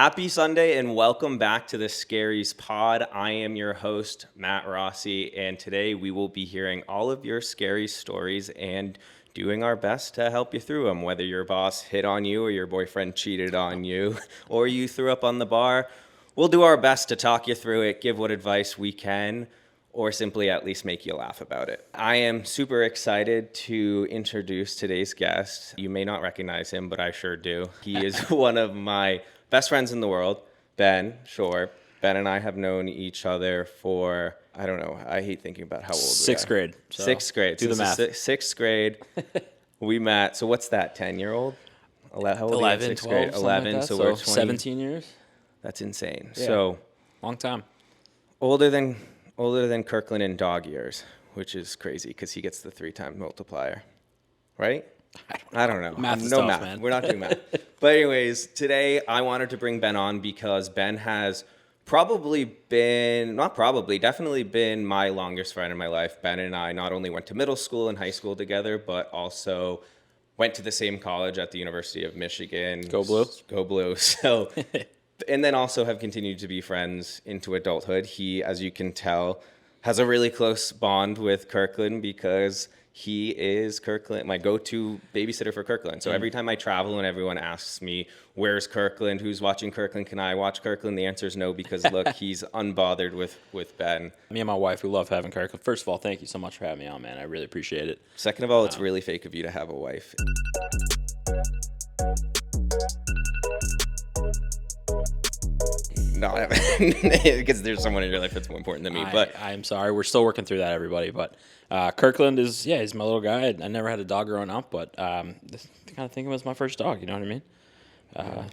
Happy Sunday and welcome back to the Scaries Pod. I am your host, Matt Rossi, and today we will be hearing all of your scary stories and doing our best to help you through them, whether your boss hit on you or your boyfriend cheated on you or you threw up on the bar. We'll do our best to talk you through it, give what advice we can, or simply at least make you laugh about it. I am super excited to introduce today's guest. You may not recognize him, but I sure do. He is one of my best friends in the world, Ben Shore. Ben and I have known each other for, I don't know, I hate thinking about how old we are. Sixth grade. So Sixth grade. Do the math. Sixth grade. We met. So what's that, 10-year-old? How old 11, are you in sixth 12, grade? 11, like so we're we're 20. 17 years. That's insane. Yeah. So Long time. older than Kirkland in dog years, which is crazy because he gets the 3-time multiplier, right? I don't know. Math is no tough, math. man. We're not doing math. But anyways, today I wanted to bring Ben on because Ben has definitely been my longest friend in my life. Ben and I not only went to middle school and high school together, but also went to the same college at the University of Michigan. Go Blue. Go Blue. So, and then also have continued to be friends into adulthood. He, as you can tell, has a really close bond with Kirkland because he is Kirkland, my go-to babysitter for Kirkland. So every time I travel and everyone asks me, where's Kirkland? Who's watching Kirkland? Can I watch Kirkland? The answer is no, because look, he's unbothered with Ben. Me and my wife, we love having Kirkland. First of all, thank you so much for having me on, man. I really appreciate it. Second of all, it's really fake of you to have a wife. No, because there's someone in your life that's more important than me. But I'm sorry. We're still working through that, everybody. But Kirkland is, he's my little guy. I never had a dog growing up, but I kind of think of him as my first dog. You know what I mean?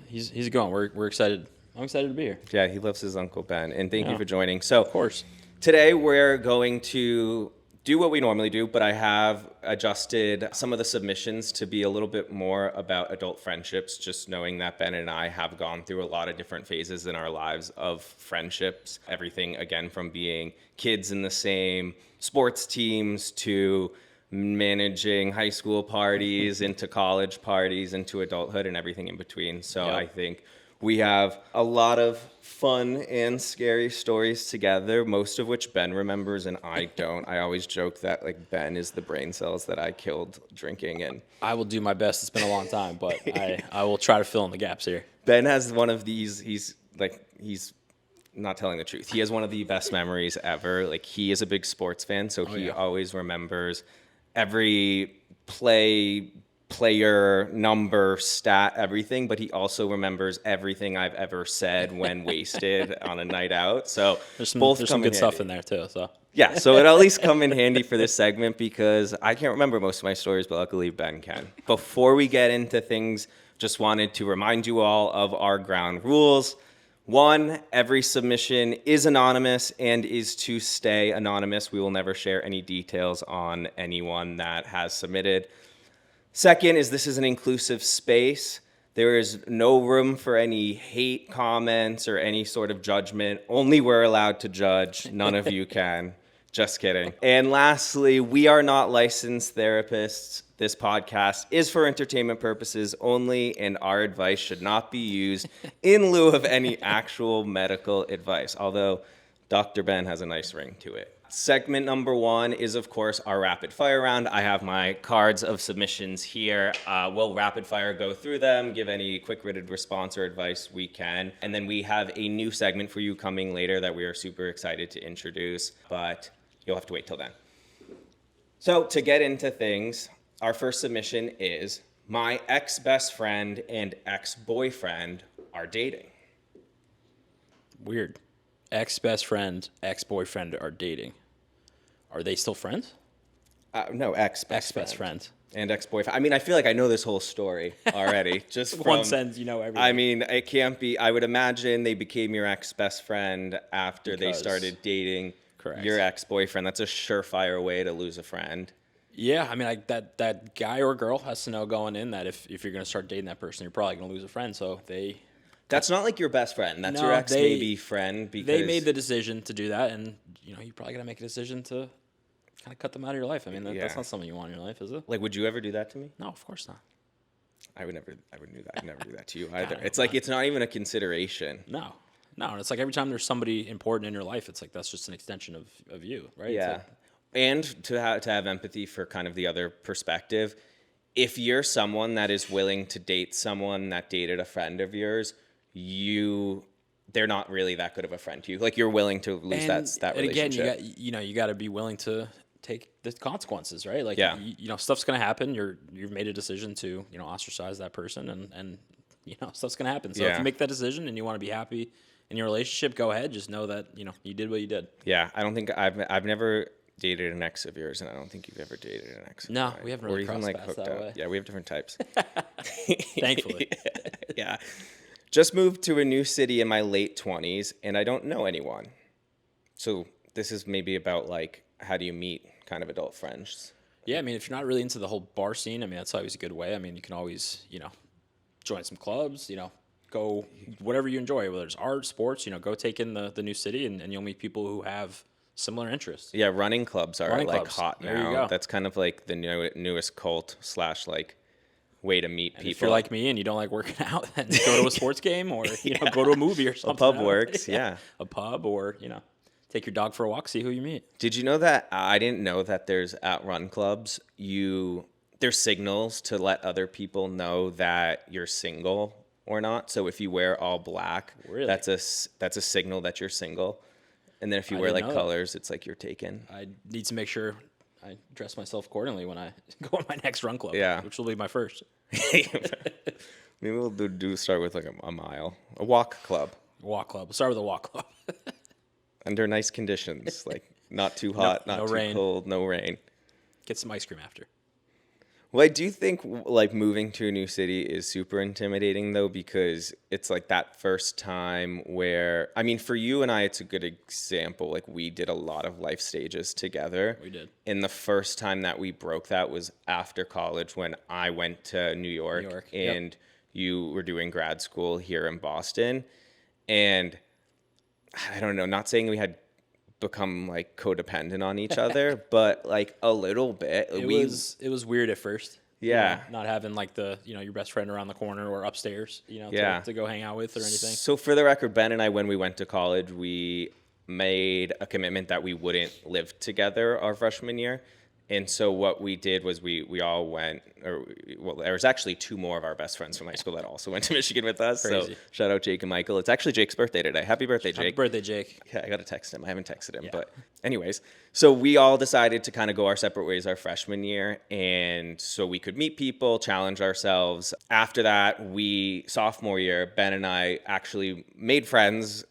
He's a good one. We're excited. I'm excited to be here. Yeah, he loves his Uncle Ben. And thank you for joining. So, Of course. today we're going to do what we normally do, but I have adjusted some of the submissions to be a little bit more about adult friendships, just knowing that Ben and I have gone through a lot of different phases in our lives of friendships. Everything, again, from being kids in the same sports teams to managing high school parties into college parties into adulthood and everything in between. So Yep. I think we have a lot of fun and scary stories together, most of which Ben remembers and I don't. I always joke that like Ben is the brain cells that I killed drinking, and I will do my best. It's been a long time, but I will try to fill in the gaps here. Ben has one of these, he's not telling the truth. He has one of the best memories ever. Like, he is a big sports fan, so he always remembers every player, number, stat, everything, but he also remembers everything I've ever said when wasted on a night out. So There's both some good in stuff handy. in there too. So Yeah, so it'll at least come in handy for this segment because I can't remember most of my stories, but luckily Ben can. Before we get into things, just wanted to remind you all of our ground rules. 1, every submission is anonymous and is to stay anonymous. We will never share any details on anyone that has submitted. Second is this is an inclusive space. There is no room for any hate comments or any sort of judgment. Only we're allowed to judge. None of you can. Just kidding. And lastly, we are not licensed therapists. This podcast is for entertainment purposes only, and our advice should not be used in lieu of any actual medical advice, although Dr. Ben has a nice ring to it. Segment number 1 is, of course, our rapid fire round. I have my cards of submissions here. We'll rapid fire go through them, give any quick-witted response or advice we can. And then we have a new segment for you coming later that we are super excited to introduce, but you'll have to wait till then. So to get into things, our first submission is, my ex-best friend and ex-boyfriend are dating. weird. Ex-best friend, ex-boyfriend are dating. Are they still friends? No, Ex-best friend. And ex-boyfriend. I mean, I feel like I know this whole story already. Just from One sentence, you know everything. I mean, it can't be. I would imagine they became your ex-best friend after they Because- started dating Correct. your ex-boyfriend. That's a surefire way to lose a friend. Yeah, I mean, that guy or girl has to know going in that if you're going to start dating that person, you're probably going to lose a friend. So That's not like your best friend. That's No, your ex they- maybe friend. Because they made the decision to do that, and you're probably going to make a decision to kind of cut them out of your life. I mean, that's Yeah. not something you want in your life, is it? Like, would you ever do that to me? No, of course not. I would never do that to you either. It's like, it's not even a consideration. No. No, and it's like every time there's somebody important in your life, it's like that's just an extension of you, right? It's Yeah. like, And to have empathy for kind of the other perspective. If you're someone that is willing to date someone that dated a friend of yours, they're not really that good of a friend to you. Like, you're willing to lose that and again, relationship. you got to be willing to take the consequences, right? Like, Yeah. stuff's gonna happen. You've made a decision to ostracize that person, and stuff's gonna happen. So if Yeah. you make that decision and you want to be happy in your relationship, go ahead. Just know that you did what you did. Yeah, I don't think I've never dated an ex of yours, and I don't think you've ever dated an ex of No, mine. we haven't Or really even crossed like paths hooked that up. way. Yeah, we have different types. Thankfully. Yeah. Just moved to a new city in my late 20s, and I don't know anyone. So this is maybe about like, how do you meet kind of adult friends? Yeah, I mean, if you're not really into the whole bar scene, I mean, that's always a good way. I mean, you can always, join some clubs, go whatever you enjoy, whether it's art, sports, go take in the new city, and you'll meet people who have similar interests. Yeah, running clubs are Running like clubs. hot There you now. go. That's kind of like the newest cult / like way to meet people. If you're like me and you don't like working out, then go to a sports game or go to a movie or something. A pub works, yeah. A pub, or take your dog for a walk, see who you meet. Did you know that I didn't know that there's at run clubs there's signals to let other people know that you're single or not. So if you wear all black, Really? that's a signal that you're single. And then if you wear didn't like know that. colors, it's like you're taken. I need to make sure I dress myself accordingly when I go on my next run club, Yeah. which will be my first. Maybe we'll start with like a mile, a walk club Walk club. We'll start with a walk club. under nice conditions, like not too hot, not no too rain. cold, no rain. Get some ice cream after. Well, I do think like moving to a new city is super intimidating though, because it's like that first time where, I mean, for you and I, it's a good example. Like, we did a lot of life stages together. We did. And the first time that we broke that was after college, when I went to New York, Yep. and you were doing grad school here in Boston. And I don't know, not saying we had become like codependent on each other, but like a little bit. It was weird at first. Yeah. Not having like the your best friend around the corner or upstairs, Yeah. to go hang out with or anything. So for the record, Ben and I, when we went to college, we made a commitment that we wouldn't live together our freshman year. And so what we did was we all went, there was actually two more of our best friends from high school that also went to Michigan with us. Crazy. So shout out Jake and Michael. It's actually Jake's birthday today. Happy birthday, Jake. Happy birthday, Jake. Yeah, I got to text him. I haven't texted him. Yeah. But anyways, so we all decided to kind of go our separate ways our freshman year. And so we could meet people, challenge ourselves. After that, sophomore year, Ben and I actually made friends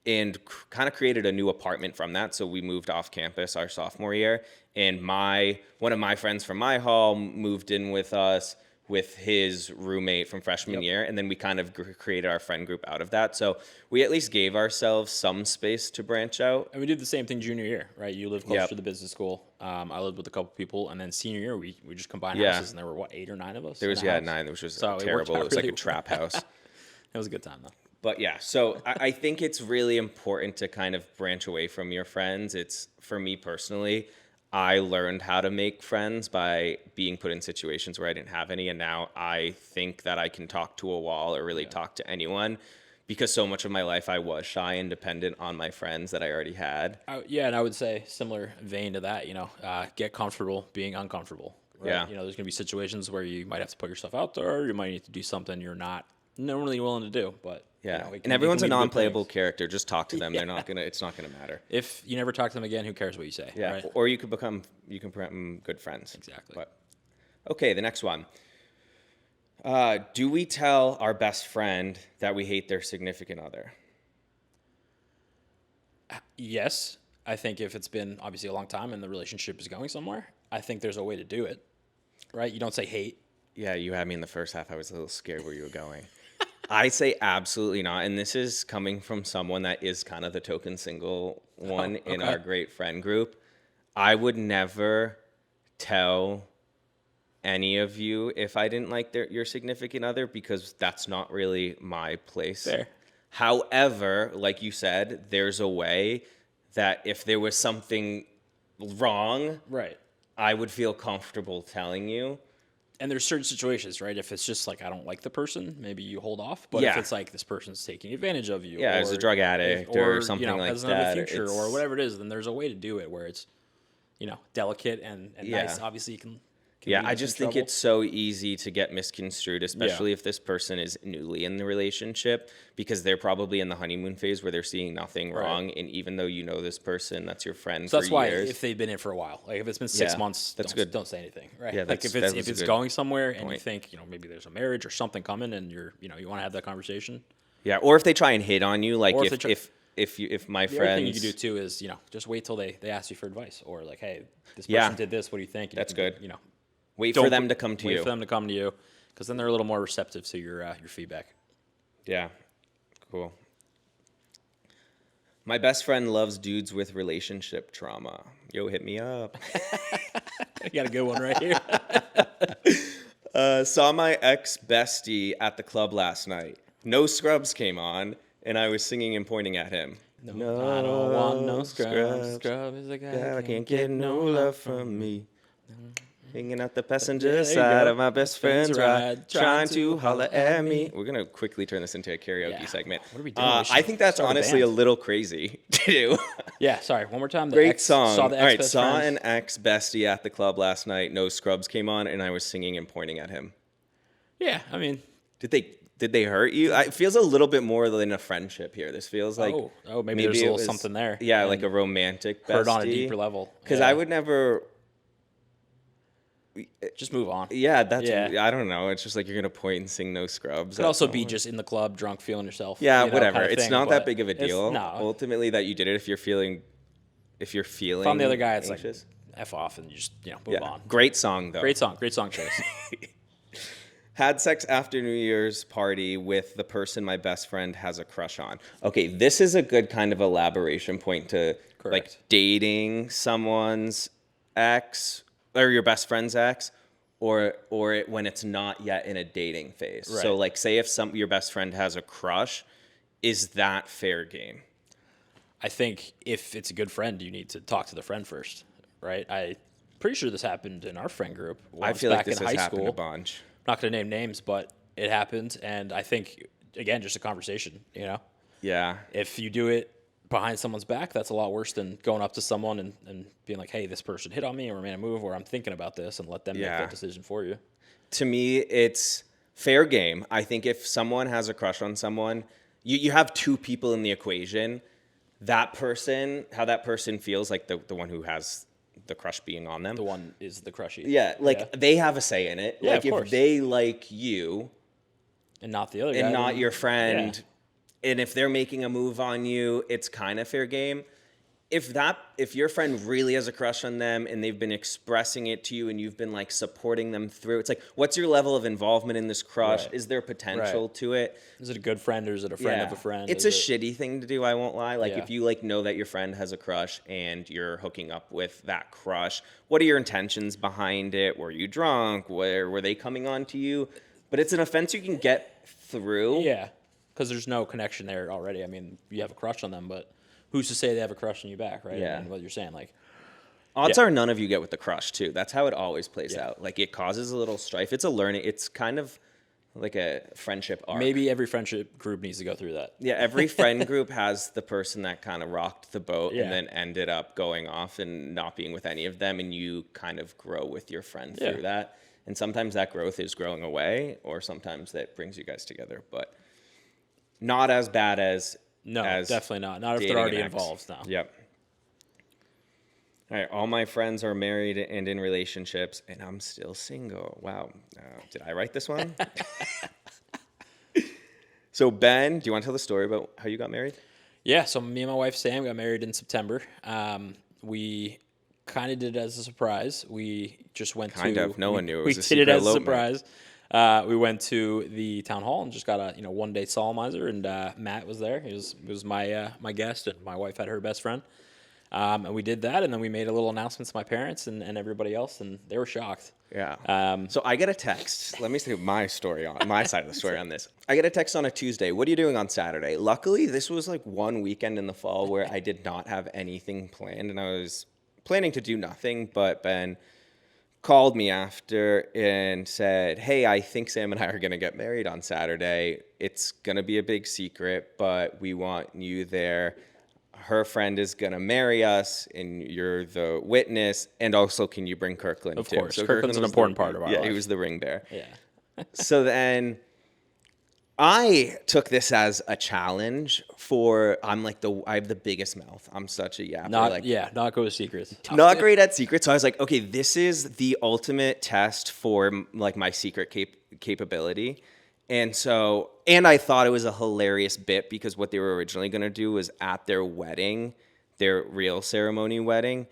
and kind of created a new apartment from that. So we moved off campus our sophomore year. And one of my friends from my hall moved in with us with his roommate from freshman year. And then we kind of created our friend group out of that. So we at least gave ourselves some space to branch out. And we did the same thing junior year, right? You lived close Yep. to the business school. I lived with a couple people, and then senior year we just combined Yeah. houses, and there were 8 or 9 of us. There was, in a house? 9, which was So it worked terrible. out It was like really a trap house. It was a good time though. But yeah, so I think it's really important to kind of branch away from your friends. It's, for me personally, I learned how to make friends by being put in situations where I didn't have any. And now I think that I can talk to a wall or really talk to anyone, because so much of my life I was shy and dependent on my friends that I already had. Yeah, and I would say similar vein to that, get comfortable being uncomfortable. Right? Yeah. There's going to be situations where you might have to put yourself out there, or you might need to do something you're not normally willing to do. But Yeah, it can- and everyone's it a can lead to good non-playable things. character. Just talk to them. It's not gonna matter. If you never talk to them again, who cares what you say? Yeah, Right? or you can become good friends. Exactly. But okay, the next one. Do we tell our best friend that we hate their significant other? Yes, I think if it's been obviously a long time and the relationship is going somewhere, I think there's a way to do it. Right? You don't say hate. Yeah, you had me in the first half. I was a little scared where you were going. I say absolutely not. And this is coming from someone that is kind of the token single one in okay. our great friend group. I would never tell any of you if I didn't like your significant other, because that's not really my place. Fair. However, like you said, there's a way that if there was something wrong, Right. I would feel comfortable telling you. And there's certain situations, right? If it's just like I don't like the person, maybe you hold off. But if Yeah. it's like this person's taking advantage of you, Yeah, as a drug addict or something like has another that, future or it's- whatever it is, then there's a way to do it where it's delicate and Yeah. nice. Obviously, you can Yeah, lead I to some just think trouble. it's so easy to get misconstrued, especially if this person is newly in the relationship, because they're probably in the honeymoon phase where they're seeing nothing wrong. And even though you know this person, that's your friend So for that's why years. if they've been in for a while, like if it's been 6 Yeah, months, that's don't, good. don't say anything, right? Yeah, Like that's- if that was if a it's good going somewhere and you point. think maybe there's a marriage or something coming and you want to have that conversation. Yeah, or if they try and hit on you, like Or if if they try- if my The other thing you friends, could do too is just wait till they ask you for advice or like, hey, this Yeah. person did this. What do you think? And That's you can, good. Wait don't for them put- to come to wait you. for them to come to you because then they're a little more receptive to your feedback. Yeah, cool. My best friend loves dudes with relationship trauma. Yo, hit me up. I got a good one right here. Saw my ex bestie at the club last night. No Scrubs came on, and I was singing and pointing at him. No, I don't want no scrubs. Scrub is a guy Yeah, I that can't get no love from me. Hanging out the passenger there you side go. of my best friend's ride, trying to holler at me. We're gonna quickly turn this into a karaoke Yeah. segment. What are we doing? We should I think that's start a honestly a band. little crazy to do. Yeah, sorry. One more time. The Great ex song. Saw the All right, ex-best saw friends. an ex bestie at the club last night. No Scrubs came on, and I was singing and pointing at him. Yeah, I mean, Did they hurt you? It feels a little bit more than a friendship here. This feels like maybe there's a it little was- something there. Yeah, and like a romantic bestie. hurt on a deeper level. Because Yeah. I would never. just move on. Yeah, that's. Yeah. I don't know. It's just like you're gonna point and sing no Scrubs. Could also be just in the club, drunk, feeling yourself. Yeah, you know, whatever. kind of It's thing, not that but big of a it's- deal. No. Ultimately, that you did it. If you're feeling. If I'm the other guy, it's anxious. like F off and you just move on. Great song though. Great song choice. Had sex after New Year's party with the person my best friend has a crush on. Okay, this is a good kind of elaboration point to like Correct. dating someone's ex or your best friend's ex, or when it's not yet in a dating phase. Right. So like, say if your best friend has a crush, is that fair game? I think if it's a good friend, you need to talk to the friend first, right? I pretty sure this happened in our friend group. I once feel like back this in has high happened school. a bunch. Not going to name names, but it happened, and I think again, just a conversation. Yeah. If you do it behind someone's back, that's a lot worse than going up to someone and being like, "Hey, this person hit on me, or made a move, or I'm thinking about this," and let them make Yeah. that decision for you. To me, it's fair game. I think if someone has a crush on someone, you have two people in the equation. That person, how that person feels, like the one who has the crush being on them. The one is the crushy. Yeah, like they have a say in it. Yeah, like of if course. they like you and not the other guy, and not then- your friend, Yeah. and if they're making a move on you, it's kind of fair game. If your friend really has a crush on them and they've been expressing it to you and you've been like supporting them through, it's like, what's your level of involvement in this crush? Right. Is there potential to it? Is it a good friend or is it a friend of a friend? It's Is a shitty thing to do, I won't lie. Like Yeah. if you like know that your friend has a crush and you're hooking up with that crush, what are your intentions behind it? Were you drunk? Were they coming on to you? But it's an offense you can get through. Yeah, because there's no connection there already. I mean, you have a crush on them, but who's to say they have a crush on you back, right? Yeah. And what you're saying, like, Odds Yeah. are none of you get with the crush too. That's how it always plays Yeah. out. Like it causes a little strife. It's a learning. It's kind of like a friendship arc. maybe every friendship group needs to go through that. Yeah, every friend group has the person that kind of rocked the boat Yeah. and then ended up going off and not being with any of them, and you kind of grow with your friend through Yeah. that. And sometimes that growth is growing away, or sometimes that brings you guys together, but not as bad as No, as definitely not. Not if dating they're already an ex. involved. No. Yep. All right, all my friends are married and in relationships, and I'm still single. Wow. Did I write this one? So, Ben, do you want to tell the story about how you got married? Yeah, so me and my wife Sam got married in September. We kind of did it as a surprise. We just went Kind to of. No one knew. It we was a did secret it as a elopement. surprise. We went to the town hall and just got a 1-day solemnizer, and Matt was there. He was my guest, and my wife had her best friend. And we did that, and then we made a little announcement to my parents and everybody else, and they were shocked. Yeah. So I get a text. Let me say my story on my side of the story on this. I get a text on a Tuesday. What are you doing on Saturday? Luckily, this was like one weekend in the fall where I did not have anything planned, and I was planning to do nothing. But Ben called me after and said, hey, I think Sam and I are going to get married on Saturday. It's going to be a big secret, but we want you there. Her friend is going to marry us, and you're the witness. And also, can you bring Kirkland, Of too? course. So Kirkland's an was important part of our Yeah, life. he was the ring bearer. Yeah. So then I took this as a challenge I have the biggest mouth. I'm such a yapper. Not go with secrets. Not great at secrets. So I was like, okay, this is the ultimate test for like my secret capability. And I thought it was a hilarious bit because what they were originally going to do was at their wedding, their real ceremony wedding,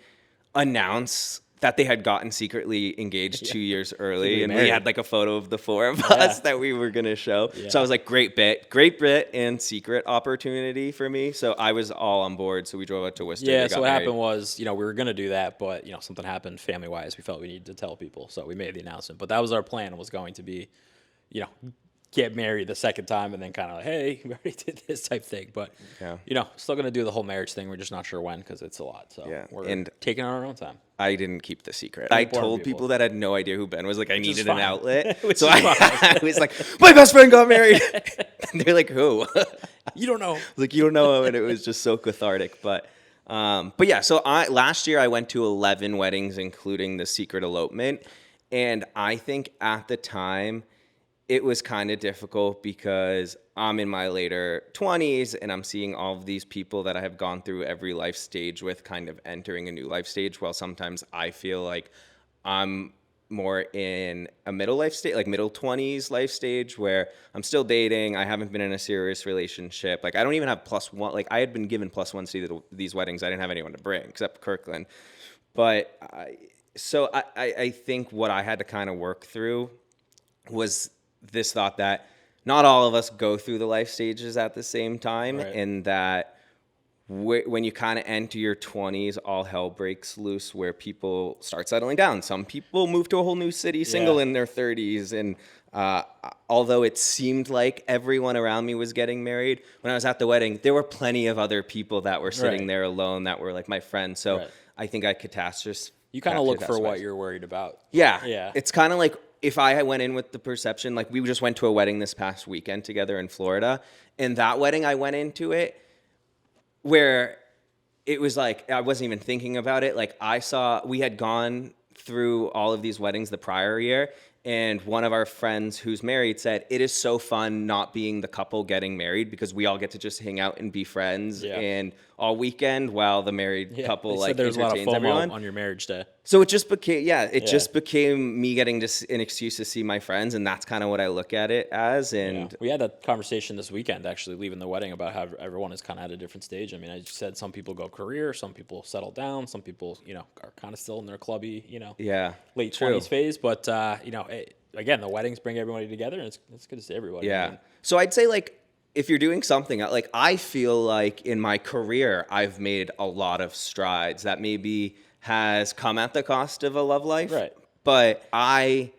announce that they had gotten secretly engaged 2 years early, and we had like a photo of the four of us that we were going to show. Yeah. So I was like, great bit and secret opportunity for me. So I was all on board. So we drove out to Worcester. Yeah, so what happened was, we were going to do that, but, something happened family-wise. We felt we needed to tell people, so we made the announcement. But that was our plan, was going to be, get married the second time and then kind of like, hey, we already did this type thing. But, still going to do the whole marriage thing. We're just not sure when because it's a lot. So we're taking our own time. I didn't keep the secret. I told people that had no idea who Ben was. Like, I needed an outlet. So I was like, my best friend got married. And they're like, who? You don't know. Like, you don't know. And it was just so cathartic. But yeah, so last year I went to 11 weddings, including the secret elopement. And I think at the time, it was kind of difficult because I'm in my later 20s and I'm seeing all of these people that I have gone through every life stage with kind of entering a new life stage. While sometimes I feel like I'm more in a middle life stage, like middle 20s life stage where I'm still dating. I haven't been in a serious relationship. Like I don't even have +1. Like I had been given +1 to these weddings. I didn't have anyone to bring except Kirkland. But I think what I had to kind of work through was this thought that not all of us go through the life stages at the same time, right. And that when you kind of enter your 20s, all hell breaks loose where people start settling down. Some people move to a whole new city single in their 30s. And although it seemed like everyone around me was getting married, when I was at the wedding, there were plenty of other people that were sitting there alone that were like my friends. So I think I catastrophe. You kind of look for what you're worried about. Yeah. It's kind of like, if I went in with the perception, like we just went to a wedding this past weekend together in Florida, and that wedding I went into it where it was like, I wasn't even thinking about it. Like we had gone through all of these weddings the prior year, and one of our friends who's married said, it is so fun not being the couple getting married because we all get to just hang out and be friends and all weekend while the married couple like there's entertains a lot of FOMO everyone on your marriage day. So it just became, just became me getting an excuse to see my friends, and that's kind of what I look at it as. And we had a conversation this weekend, actually, leaving the wedding, about how everyone is kind of at a different stage. I mean, I said some people go career, some people settle down, some people, are kind of still in their clubby, late 20s phase. But, again, the weddings bring everybody together, and it's good to see everybody. Yeah. I mean, so I'd say, like, if you're doing something, like, I feel like in my career, I've made a lot of strides that maybe has come at the cost of a love life. Right. But I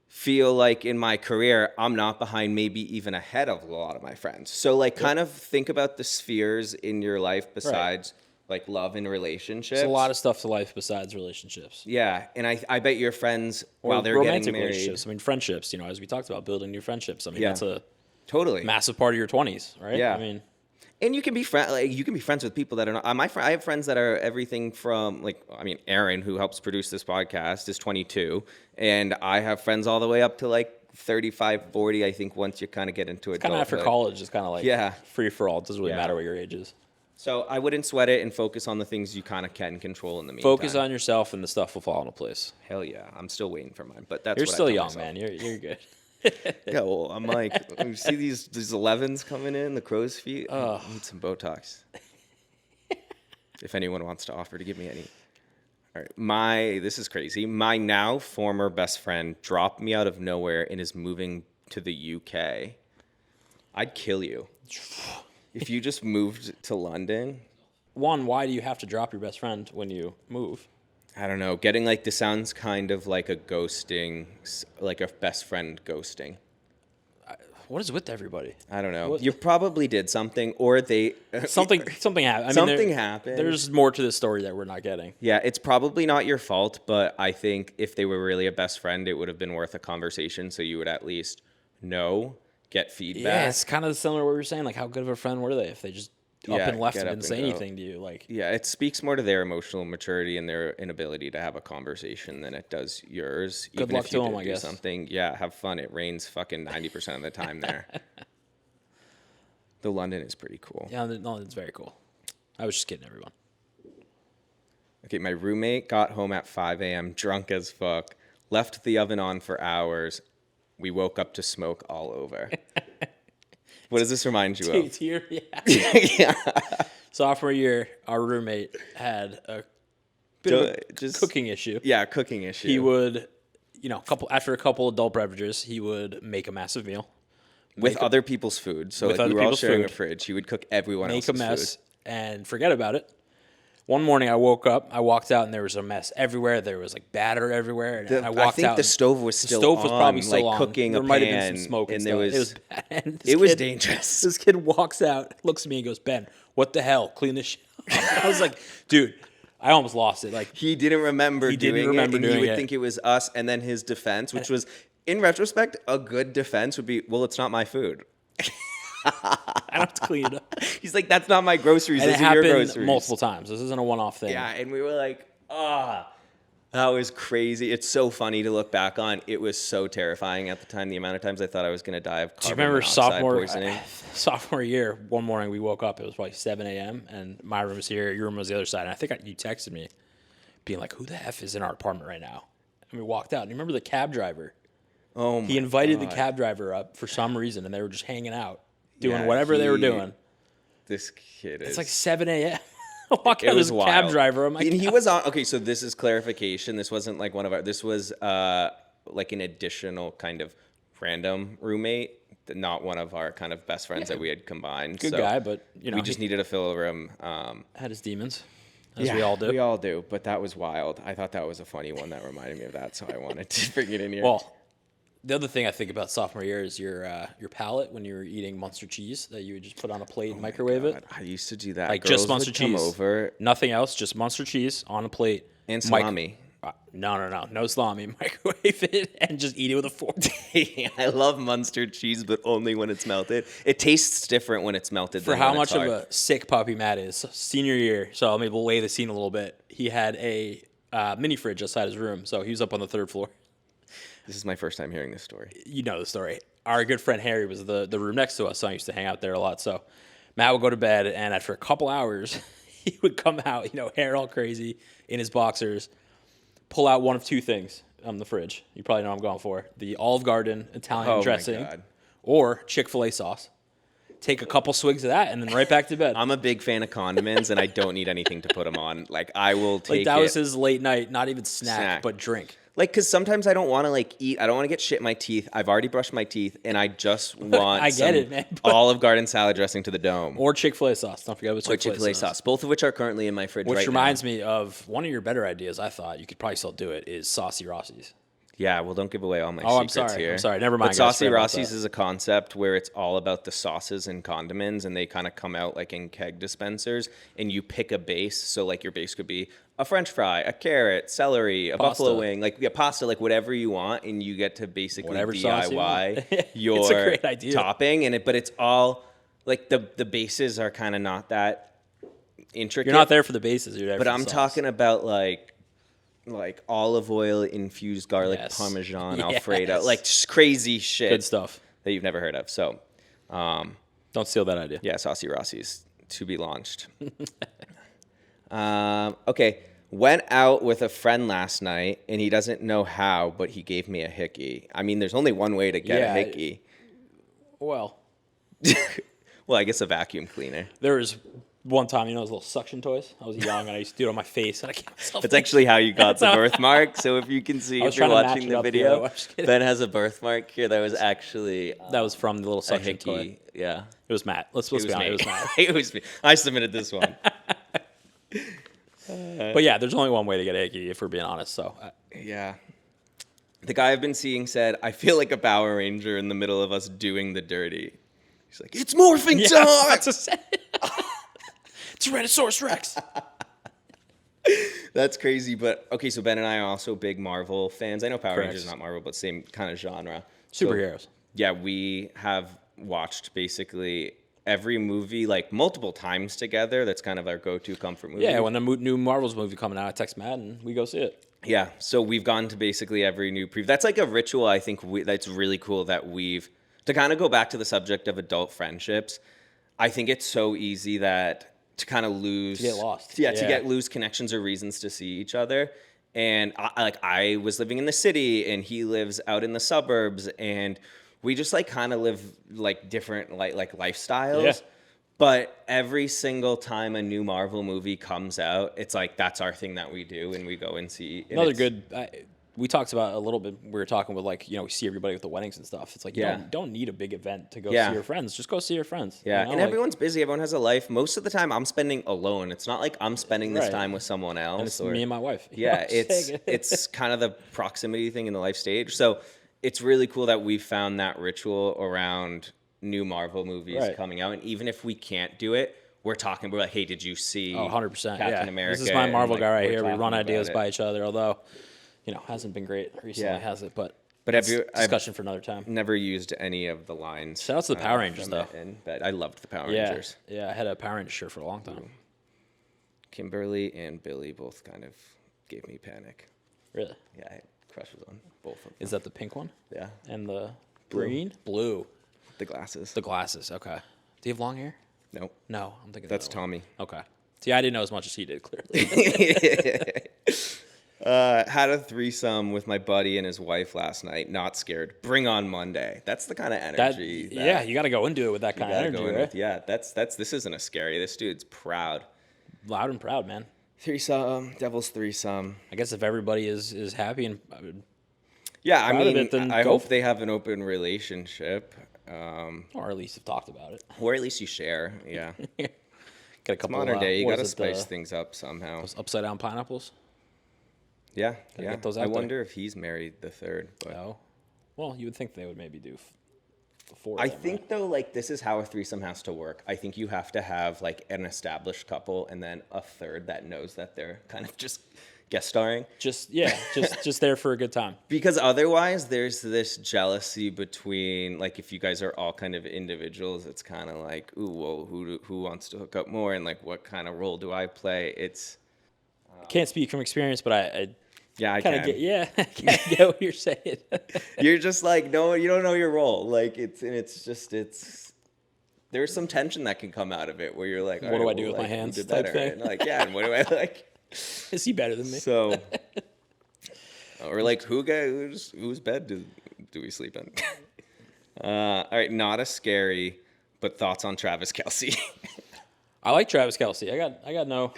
feel like in my career, I'm not behind, maybe even ahead of a lot of my friends. So, like, kind of think about the spheres in your life besides, like, love and relationships. There's a lot of stuff to life besides relationships. Yeah, and I bet your friends, or while they're romantic getting married, relationships. I mean, friendships, as we talked about, building new friendships. I mean, that's a totally massive part of your 20s, right? Yeah. I mean, and you can be friends with people that are not. I have friends that are everything from Aaron, who helps produce this podcast, is 22, and I have friends all the way up to like 35, 40. I think once you kind of get into adulthood, kind of after college, it's kind of like free for all. It doesn't really matter what your age is. So I wouldn't sweat it and focus on the things you kind of can control in the meantime. Focus on yourself, and the stuff will fall into place. Hell yeah, I'm still waiting for mine, but that's you're what still I tell young, myself. man. You're good. Yeah, well, I'm like, you see these 11s coming in, the crow's feet? I need some Botox. If anyone wants to offer to give me any. All right, this is crazy. My now former best friend dropped me out of nowhere and is moving to the UK. I'd kill you. If you just moved to London. One, why do you have to drop your best friend when you move? I don't know. Getting like this sounds kind of like a ghosting, like a best friend ghosting. What is with everybody? I don't know. What- You probably did something, or they Something happened. I mean, something happened. There's more to this story that we're not getting. Yeah, it's probably not your fault, but I think if they were really a best friend, it would have been worth a conversation. So you would at least know, get feedback. Yeah, it's kind of similar to what we were saying. Like, how good of a friend were they if they just up Yeah, and left get and up didn't and say go. anything to you? Like, Yeah, it speaks more to their emotional maturity and their inability to have a conversation than it does yours. Good Even luck if you to 'em, did I do guess. something. Yeah, have fun. It rains fucking 90% of the time there. The London is pretty cool. yeah, no, it's very cool. I was just kidding, everyone. Okay, my roommate got home at 5 a.m. drunk as fuck, left the oven on for hours. We woke up to smoke all over. What does this remind you of? It's here, yeah. Yeah. Sophomore year, our roommate had a bit of a cooking issue. Yeah, cooking issue. He would, after a couple adult beverages, he would make a massive meal, with other people's food. So With like we other were all people's sharing a food. fridge. He would cook everyone make else's a mess, food. and forget about it. One morning, I woke up, I walked out, and there was a mess everywhere. There was like batter everywhere, and I walked I think out. the stove was still stove was on, probably still like on. cooking There a might have been pan, some smoke, and stuff. there was It was bad. And this it was kid- dangerous. This kid walks out, looks at me, and goes, "Ben, what the hell? Clean this shit up." I was like, "Dude, I almost lost it." Like, He didn't remember didn't doing remember it, and he doing would it. think it was us. And then his defense, which was, in retrospect, a good defense would be, well, it's not my food. I don't have to clean it up. He's like, that's not my groceries. And it Those are your happened groceries. multiple times. This isn't a one-off thing. Yeah, and we were like, that was crazy. It's so funny to look back on. It was so terrifying at the time. The amount of times I thought I was going to die of Do you carbon remember monoxide poisoning. sophomore year, one morning we woke up, it was probably 7 a.m., and my room was here, your room was the other side, and I think you texted me being like, who the F is in our apartment right now? And we walked out, and you remember the cab driver? Oh my He invited God. the cab driver up for some reason, and they were just hanging out, doing Yeah, whatever they were doing. This kid is. It's like 7 a.m. I walk It out, was there's a cab wild. driver. I'm like, and he was on. Okay, so this is clarification. This wasn't like one of our. This was like an additional kind of random roommate, not one of our kind of best friends that we had combined. good so guy, but, we just needed to fill a room. had his demons, as we all do. We all do, but that was wild. I thought that was a funny one that reminded me of that, so I wanted to bring it in here. Well, the other thing I think about sophomore year is your palate when you were eating Munster cheese that you would just put on a plate and microwave it. God, I used to do that. Like Girls just Munster would come cheese. over Nothing else, just Munster cheese on a plate. and salami. No salami. Microwave it and just eat it with a fork. I love Munster cheese, but only when it's melted. It tastes different when it's melted. For than how when much it's of hard. a sick puppy Matt is. Senior year, so maybe we'll lay the scene a little bit. He had a mini fridge outside his room, so he was up on the third floor. This is my first time hearing this story. You know the story. Our good friend Harry was the room next to us, so I used to hang out there a lot. So Matt would go to bed, and after a couple hours, he would come out, hair all crazy in his boxers, pull out one of two things on the fridge. You probably know what I'm going for. The Olive Garden Italian Oh my dressing God. or Chick-fil-A sauce. Take a couple swigs of that and then right back to bed. I'm a big fan of condiments, and I don't need anything to put them on. Like, I will take Like that it. was his late night, not even snack. But drink. Like, because sometimes I don't want to, eat. I don't want to get shit in my teeth. I've already brushed my teeth, and I just want I get some it, man, but- Olive Garden salad dressing to the dome. Or Chick-fil-A sauce. Don't forget about Or Chick-fil-A, Chick-fil-A sauce, both of which are currently in my fridge Which right reminds now. me of one of your better ideas, I thought. You could probably still do it, is Saucy Rossi's. Yeah, well, don't give away all my Oh, I'm secrets sorry. here. I'm sorry. Never mind, But guys. Saucy Forget about Rossi's that. is a concept where it's all about the sauces and condiments, and they kind of come out like in keg dispensers, and you pick a base. So, like, your base could be a French fry, a carrot, celery, a Pasta. buffalo wing, pasta, like whatever you want, and you get to basically Whatever sauce you DIY want. your It's a great idea. topping, but it's all like the bases are kind of not that intricate. You're not there for the bases. You're there But for the I'm sauce. talking about like olive oil infused garlic Yes. parmesan Yes. alfredo, like just crazy shit Good stuff. that you've never heard of. So Don't steal that idea. yeah, Saucy Rossi's to be launched. Okay, went out with a friend last night, and he doesn't know how, but he gave me a hickey. I mean, there's only one way to get Yeah, a hickey. Well, Well, I guess a vacuum cleaner. there was one time, those little suction toys? I was young, and I used to do it on my face, and I gave myself That's actually how you got the That's how- birthmark. So if you can see, I was if you're trying to match watching it the up, video, yeah, I'm just kidding. Ben has a birthmark here. That was actually That was from the little a suction toy. hickey. Yeah. It was Matt. Let's It be was honest. me. It was Matt. It was me. I submitted this one. But yeah, there's only one way to get a hickey, if we're being honest. So Yeah. The guy I've been seeing said, I feel like a Power Ranger in the middle of us doing the dirty. He's like, it's morphing time! That's a say. Tyrannosaurus Rex. That's crazy. But, okay, so Ben and I are also big Marvel fans. I know Power Correct. Rangers not Marvel, but same kind of genre. Superheroes. So, yeah, we have watched basically every movie like multiple times together. That's kind of our go-to comfort movie. Yeah, when a new Marvel's movie coming out, I text Matt and we go see it. Yeah, so we've gone to basically every new preview. That's like a ritual I think that's really cool that we've, to kind of go back to the subject of adult friendships, I think it's so easy that to kind of lose. To get lost. Yeah, to lose connections or reasons to see each other. And I was living in the city and he lives out in the suburbs and we just like kind of live like different like lifestyles. Yeah. But every single time a new Marvel movie comes out, it's like that's our thing that we do, and we go and see. And Another good. We talked about a little bit. We were talking with like we see everybody with the weddings and stuff. It's like you don't need a big event to go see your friends. Just go see your friends. Yeah, you know? and everyone's busy. Everyone has a life. Most of the time, I'm spending alone. It's not like I'm spending this time with someone else. And it's me and my wife. Yeah, it's kind of the proximity thing in the life stage. So it's really cool that we found that ritual around new Marvel movies coming out, and even if we can't do it, we're like, hey, did you see 100%, Captain America? This is my Marvel guy right here. We talking run ideas about by each other, although, hasn't been great recently, has it? But have you, discussion for another time. Never used any of the lines. Shout out to the Power Rangers, though. But I loved the Power Rangers. Yeah, I had a Power Ranger shirt for a long time. Kimberly and Billy both kind of gave me panic. Really? Yeah, I had crushes on both of them. Is that the pink one? Yeah. And the green? Blue. The glasses. The glasses, okay. Do you have long hair? Nope. No, I'm thinking that's Tommy. Okay. See, I didn't know as much as he did, clearly. Had a threesome with my buddy and his wife last night. Not scared. Bring on Monday. That's the kind of energy. You got to go into it with that kind of energy, right? This isn't a scary. This dude's proud. Loud and proud, man. Threesome, devil's threesome. I guess if everybody is happy and yeah, I mean, then I hope they have an open relationship. Or at least have talked about it. Or at least you share, yeah. Got a couple modern day, you got to spice things up somehow. Those upside down pineapples? Yeah. Get those out I wonder if he's married the third. But no. Well, you would think they would maybe do four. I think, though, like, this is how a threesome has to work. I think you have to have, like, an established couple and then a third that knows that they're kind of just guest starring. Just there for a good time. Because otherwise, there's this jealousy between, like, if you guys are all kind of individuals, it's kind of like, ooh, well, who wants to hook up more, and like, what kind of role do I play? It's can't speak from experience, but I I kind of get I get what you're saying. You're just like, no, you don't know your role. Like there's some tension that can come out of it where you're like, what do I do with my hands? Did better. And like, yeah, and what do I like? Is he better than me? So, or like, whose bed do we sleep in? All right, not a scary, but thoughts on Travis Kelce. I like Travis Kelce. I got no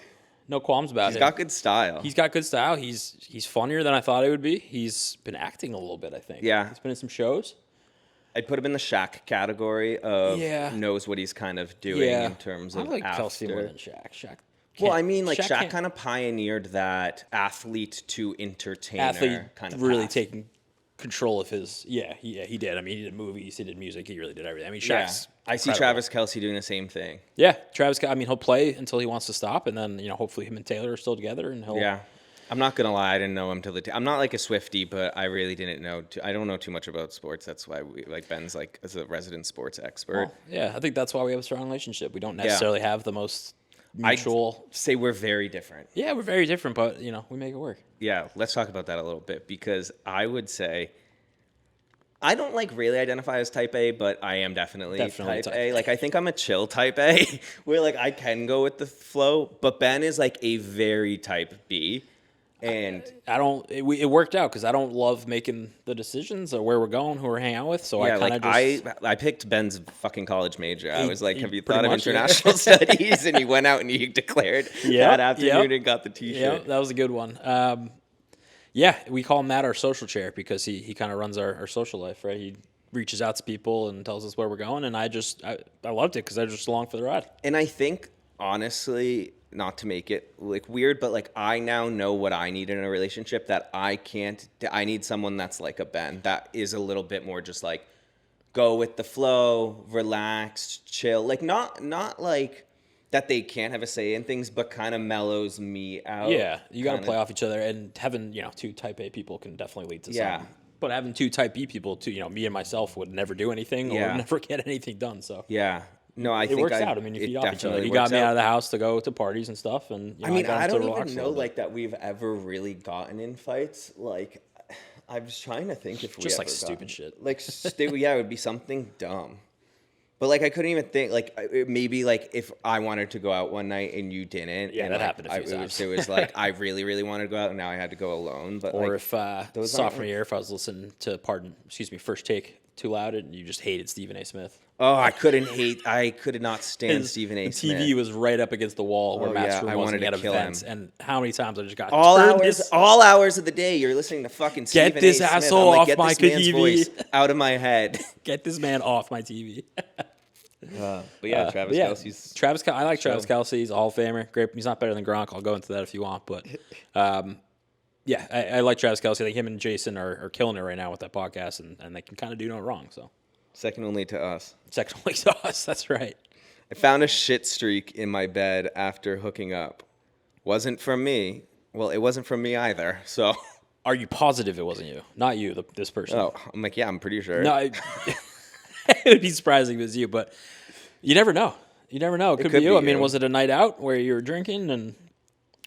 qualms about him. He's got good style. He's got good style. He's funnier than I thought he would be. He's been acting a little bit, I think. Yeah. He's been in some shows. I'd put him in the Shaq category of knows what he's kind of doing in terms of I like after. Kelce more than Shaq. Well, I mean, like Shaq kind of pioneered that athlete to entertainer kind of really path. taking control of his. Yeah, he did. I mean, he did movies, he did music, he really did everything. I mean, Shaq's I see Travis Kelce doing the same thing. Yeah, Travis. I mean, he'll play until he wants to stop, and then hopefully him and Taylor are still together, and he'll. Yeah. I'm not gonna lie, I didn't know him till I'm not like a Swiftie, but I really didn't know. I don't know too much about sports. That's why Ben's like as a resident sports expert. Well, yeah, I think that's why we have a strong relationship. We don't necessarily have the most mutual. I'd say we're very different. Yeah, we're very different, but we make it work. Yeah, let's talk about that a little bit because I would say I don't really identify as type A, but I am definitely type A. Like I think I'm a chill type A, where I can go with the flow. But Ben is like a very type B. And I don't. It worked out because I don't love making the decisions or where we're going, who we're hanging out with. So I kind of I picked Ben's fucking college major. I was like, "Have you thought of international studies?" And he went out and he declared that afternoon and got the T-shirt. Yeah, that was a good one. Yeah, we call him Matt our social chair because he kind of runs our social life, right? He reaches out to people and tells us where we're going, and I loved it because I was just along for the ride. And I think honestly, not to make it like weird, but like I now know what I need in a relationship that I can't. I need someone that's like a Ben, that is a little bit more just like go with the flow, relaxed, chill. Like not like that they can't have a say in things, but kind of mellows me out. Yeah, you got to kinda. play off each other, and having two type A people can definitely lead to Yeah. something. But having two type B people, too, me and myself would never do anything Yeah. or never get anything done. So Yeah. No, I it think works out. I mean, you it feed off each other. definitely You got works me out. out of the house to go to parties and stuff, and I mean, got I him to don't relax even a know little bit. like that we've ever really gotten in fights. Like, I was trying to think if we Just ever like stupid gotten- shit. Like, yeah, it would be something dumb. But like, I couldn't even think. Like, maybe like if I wanted to go out one night and you didn't. Yeah, and, that like, happened a few times. It was like I really, really wanted to go out, and now I had to go alone. But Or like, if those sophomore aren't- year, if I was listening to First Take too loud, and you just hated Stephen A. Smith. oh, I could not stand Stephen A. The Smith. TV was right up against the wall where Oh, Matt's yeah, room I was, wanted and he to had kill events. him. And how many times I just got all "Turn hours of the day. You're listening to fucking Stephen this A. Smith. asshole I'm like, off get my this man's TV." voice out of my head. Get this man off my TV. But yeah, Travis Kelce's. I like Travis Kelce. He's a Hall of Famer. Great. He's not better than Gronk. I'll go into that if you want. But yeah, I like Travis Kelce. I think him and Jason are killing it right now with that podcast, and they can kind of do no wrong. So Second only to us. second only to us. That's right. I found a shit streak in my bed after hooking up. Wasn't from me. Well, it wasn't from me either. So. Are you positive it wasn't you? Not you, this person. Oh, I'm like, yeah, I'm pretty sure. No, it would be surprising if it was you, but you never know. You never know. It could be could you. be I mean, you. was it a night out where you were drinking and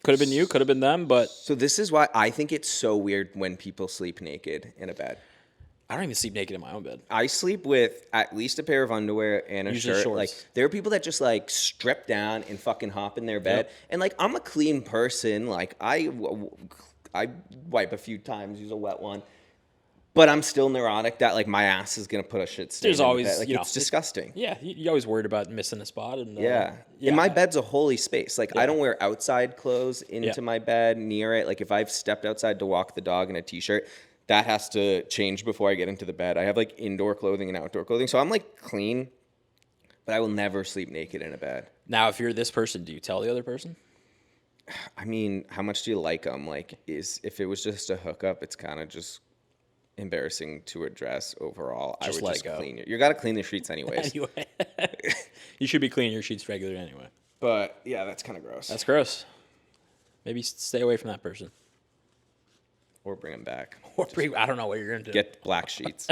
could have been you, could have been them, but So this is why I think it's so weird when people sleep naked in a bed. I don't even sleep naked in my own bed. I sleep with at least a pair of underwear and a Usually shirt. shorts. Like there are people that just like strip down and fucking hop in their bed. Yep. And like I'm a clean person. Like I wipe a few times, use a wet one. But I'm still neurotic that like my ass is gonna put a shit stain. There's in the always, bed. Like you know, it's disgusting. Yeah, you always worried about missing a spot. And Yeah. And my bed's a holy space. Like I don't wear outside clothes into Yeah. my bed near it. Like if I've stepped outside to walk the dog in a t-shirt, that has to change before I get into the bed. I have like indoor clothing and outdoor clothing. So I'm like clean, but I will never sleep naked in a bed. Now, if you're this person, do you tell the other person? I mean, how much do you like them? Like if it was just a hookup, it's kind of just embarrassing to address overall. Just I would let just it go. clean it. You got to clean the sheets anyways. Anyway, you should be cleaning your sheets regularly anyway. But yeah, that's kind of gross. That's gross. Maybe stay away from that person. Or bring them back. Or I don't know what you're going to do. Get black sheets.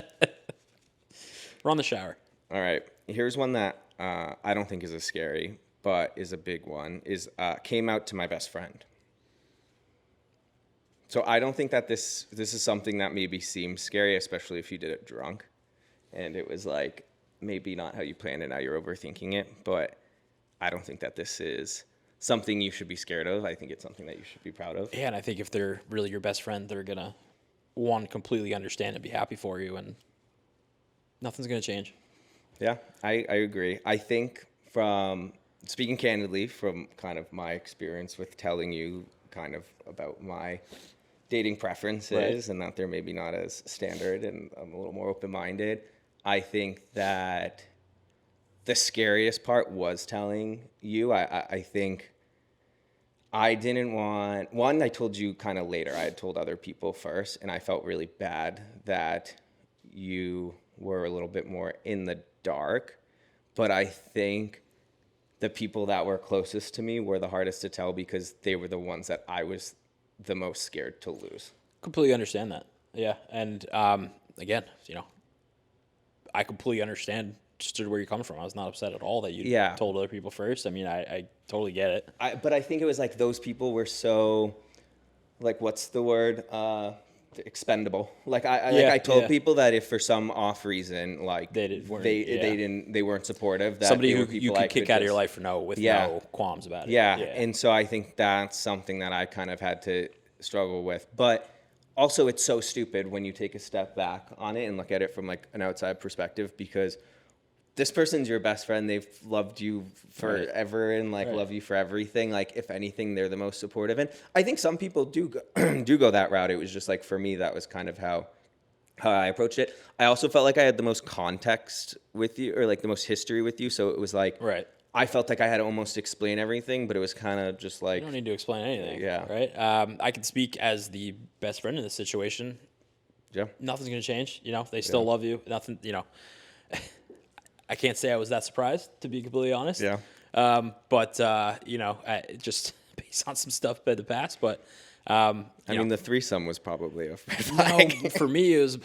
Run the shower. All right. Here's one that I don't think is as scary, but is a big one. Is came out to my best friend. So I don't think that this is something that maybe seems scary, especially if you did it drunk, and it was like maybe not how you planned it. Now you're overthinking it, but I don't think that this is something you should be scared of. I think it's something that you should be proud of. Yeah, and I think if they're really your best friend, they're going to, completely understand and be happy for you, and nothing's going to change. Yeah, I agree. I think from speaking candidly from kind of my experience with telling you kind of about my dating preferences and that they're maybe not as standard and I'm a little more open-minded, I think that the scariest part was telling you. I think I didn't want, one, I told you kind of later. I had told other people first, and I felt really bad that you were a little bit more in the dark. But I think the people that were closest to me were the hardest to tell because they were the ones that I was the most scared to lose. Completely understand that. Yeah, and again, I completely understand just where you're coming from. I was not upset at all that you told other people first. I mean, I totally get it. But I think it was like those people were so, like, what's the word? Expendable. Like I told people that if for some off reason, like they weren't supportive. That somebody they were who people you I could kick out of your life with no qualms about it. Yeah, and so I think that's something that I kind of had to struggle with. But also, it's so stupid when you take a step back on it and look at it from like an outside perspective because this person's your best friend. They've loved you forever and love you for everything. Like if anything, they're the most supportive. And I think some people do go that route. It was just like for me, that was kind of how I approached it. I also felt like I had the most context with you or like the most history with you. So it was like, I felt like I had to almost explain everything, but it was kind of just like, You don't need to explain anything. Yeah. Right. I can speak as the best friend in this situation. yeah, Nothing's going to change. They still love you. Nothing, I can't say I was that surprised, to be completely honest. yeah. But just based on some stuff in the past. But I mean, the threesome was probably a no, flag. for me, it was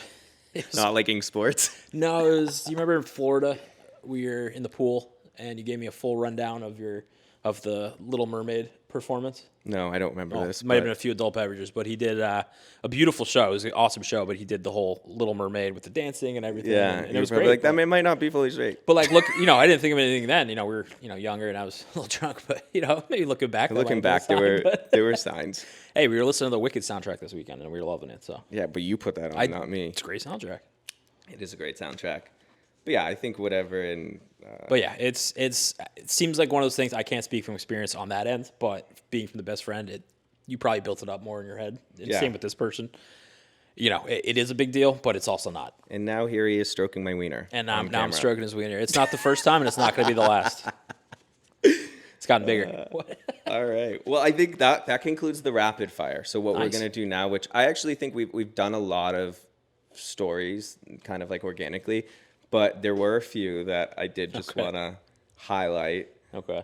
Not liking sports. no, it was. You remember in Florida, we were in the pool, and you gave me a full rundown of the Little Mermaid performance. No, I don't remember this. It might have but- been a few adult beverages, but he did a beautiful show. It was an awesome show, but he did the whole Little Mermaid with the dancing and everything. Yeah, and you it was were probably great. like, that might not be fully straight. But look, I didn't think of anything then. We were younger, and I was a little drunk. But maybe looking back, Looking back, there were signs. Hey, we were listening to the Wicked soundtrack this weekend, and we were loving it. So Yeah, but you put that on, not me. it's a great soundtrack. It is a great soundtrack. But yeah, I think whatever. And But yeah, it seems like one of those things. I can't speak from experience on that end, but being from the best friend, you probably built it up more in your head. And Yeah. same with this person. It is a big deal, but it's also not. and now here he is stroking my wiener. And on now I'm camera. stroking his wiener. It's not the first time, and it's not going to be the last. It's gotten bigger. All right. Well, I think that concludes the rapid fire. So what we're Nice. going to do now, which I actually think we've done a lot of stories, kind of like organically, but there were a few that I did just Okay. want to highlight Okay.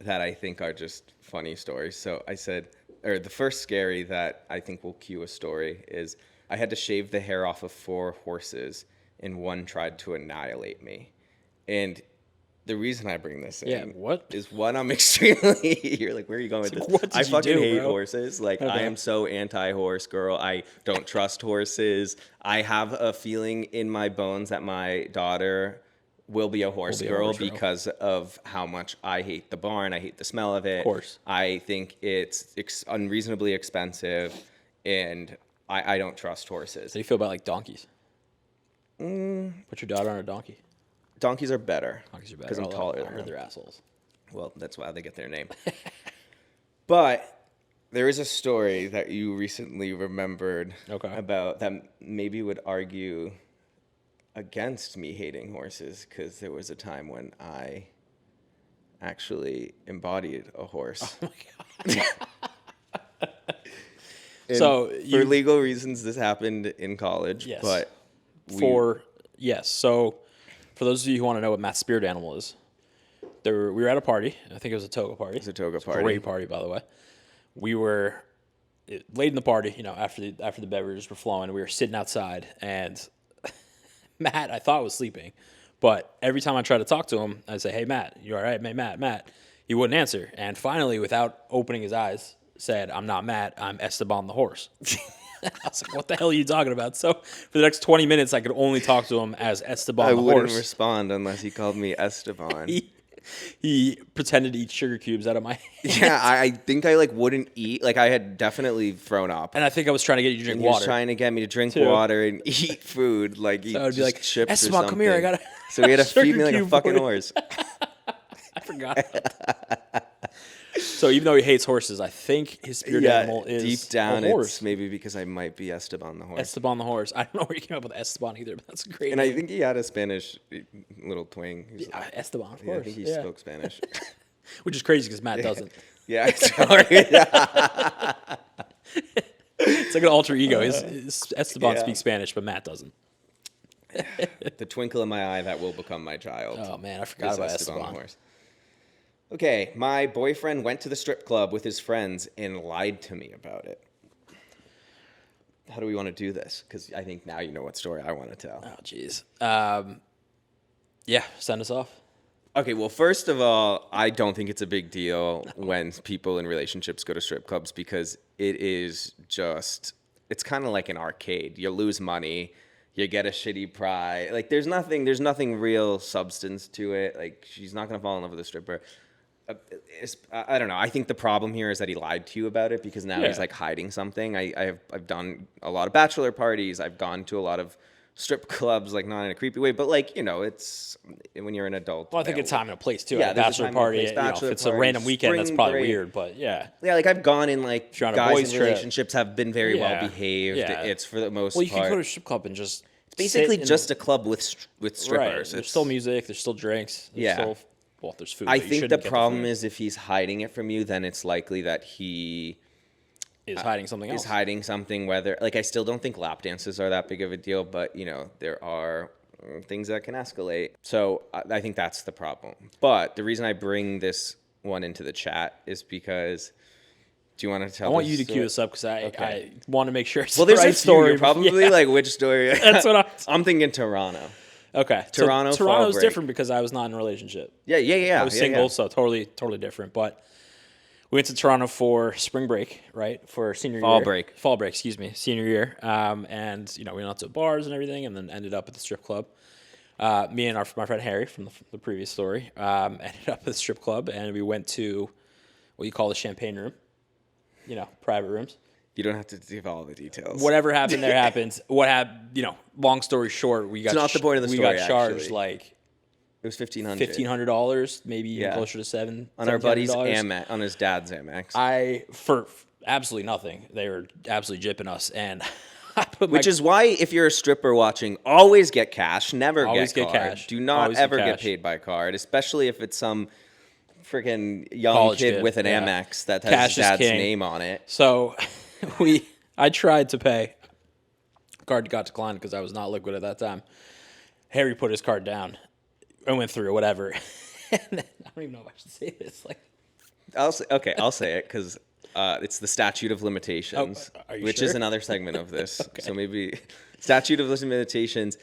that I think are just funny stories. So I said, or the first scary that I think will cue a story is I had to shave the hair off of 4 horses, and one tried to annihilate me. And the reason I bring this in Yeah, what? is one, I'm extremely, you're like, where are you going with this? what did I you fucking do, hate bro? horses. Like, I Okay. am so anti-horse, girl. I don't trust horses. I have a feeling in my bones that my daughter will be a horse be a girl horse girl. because of how much I hate the barn. I hate the smell of it. Of course. I think it's unreasonably expensive, and I don't trust horses. How do you feel about like donkeys? Put your daughter on a donkey. Donkeys are better. Donkeys are better. Because I'm although taller I than heard them. they're assholes. Well, that's why they get their name. But there is a story that you recently remembered Okay. about that maybe would argue against me hating horses, because there was a time when I actually embodied a horse. Oh my god. And So for you- legal reasons, this happened in college. Yes. But Yes. So for those of you who want to know what Matt's spirit animal is, we were at a party. I think it was a toga party. It was a toga a party. great party, by the way. We were late in the party. After the beverages were flowing, we were sitting outside, and Matt, I thought was sleeping, but every time I tried to talk to him, I'd say, "Hey, Matt, you all right? Hey, Matt." He wouldn't answer, and finally, without opening his eyes, said, "I'm not Matt. I'm Esteban the horse." I was like, "What the hell are you talking about?" So for the next 20 minutes, I could only talk to him as Esteban I the wouldn't horse. respond unless he called me Esteban. He pretended to eat sugar cubes out of my hand. Yeah, I think I wouldn't eat. Like, I had definitely thrown up. And I think I was trying to get you to drink And he was water. trying to get me to drink too. water and eat food, like eat So I'd be like, chips Esteban, or something. come here, I gotta So he had to sugar feed me like a cube fucking for you. horse. I forgot. So even though he hates horses, I think his spirit animal is deep down, a horse. it's maybe because I might be Esteban the horse. Esteban the horse. I don't know where you came up with Esteban either, but that's a great. And I name. think he had a Spanish little twang. He's like, Esteban, of yeah, I course. think he yeah. spoke Spanish. Which is crazy because Matt doesn't. Yeah, sorry. It's like an alter ego. His Esteban Yeah. speaks Spanish, but Matt doesn't. The twinkle in my eye that will become my child. Oh man, I forgot is about Esteban the Esteban. horse. Okay, my boyfriend went to the strip club with his friends and lied to me about it. How do we want to do this? Because I think now you know what story I want to tell. Oh jeez. Yeah, send us off. Okay, well, first of all, I don't think it's a big deal when people in relationships go to strip clubs, because it is just, it's kind of like an arcade. You lose money, you get a shitty prize. Like, there's nothing real substance to it. Like, she's not going to fall in love with a stripper. I don't know. I think the problem here is that he lied to you about it, because now he's Yeah. like hiding something. I've done a lot of bachelor parties. I've gone to a lot of strip clubs, like not in a creepy way, but like, it's when you're an adult. Well, I think male. it's time and a place too. Yeah, At a there's a bachelor time and a party. place. If Bachelor it's a party, random weekend, that's spring probably break. weird. But yeah. Yeah, like I've gone in, like, you're on a guys boys' in trip. relationships have been very Yeah. well behaved. Yeah. It's for the most Well, you part. can go to a strip club and just basically just a club with strippers. Right. There's still music. There's still drinks. There's still, well, there's food. I think the problem is if he's hiding it from you, then it's likely that he is hiding something else. Is hiding something. Whether I still don't think lap dances are that big of a deal, but there are things that can escalate. So I think that's the problem. But the reason I bring this one into the chat is because. Do you want to tell? I want you to cue us up because I want to make sure it's there's the right a few. story. You're probably like, which story? That's what I'm thinking. Toronto. Okay, Toronto's different because I was not in a relationship. Yeah. I was single, so totally different. But we went to Toronto for spring break, right? For senior year. Fall break, excuse me, senior year. And we went out to bars and everything, and then ended up at the strip club. Me and my friend Harry from the previous story ended up at the strip club, and we went to what you call the champagne room. Private rooms. You don't have to give all the details. Whatever happened there happens. What happened, long story short, we got... It's not the point of the story, We got charged actually. It was $1,500, maybe even closer to $700. On our buddy's Amex, on his dad's Amex. For absolutely nothing. They were absolutely gypping us, and I put Which is why, if you're a stripper watching, always get cash, never always get card. Cash. Do not ever get paid by card, especially if it's some... freaking young college kid with an Amex that has Cash his dad's name on it. So I tried to pay. Card got declined because I was not liquid at that time. Harry put his card down. I went through whatever. And then, I don't even know if I should say this. I'll say it because it's the statute of limitations, which is another segment of this. Okay. So maybe statute of limitations.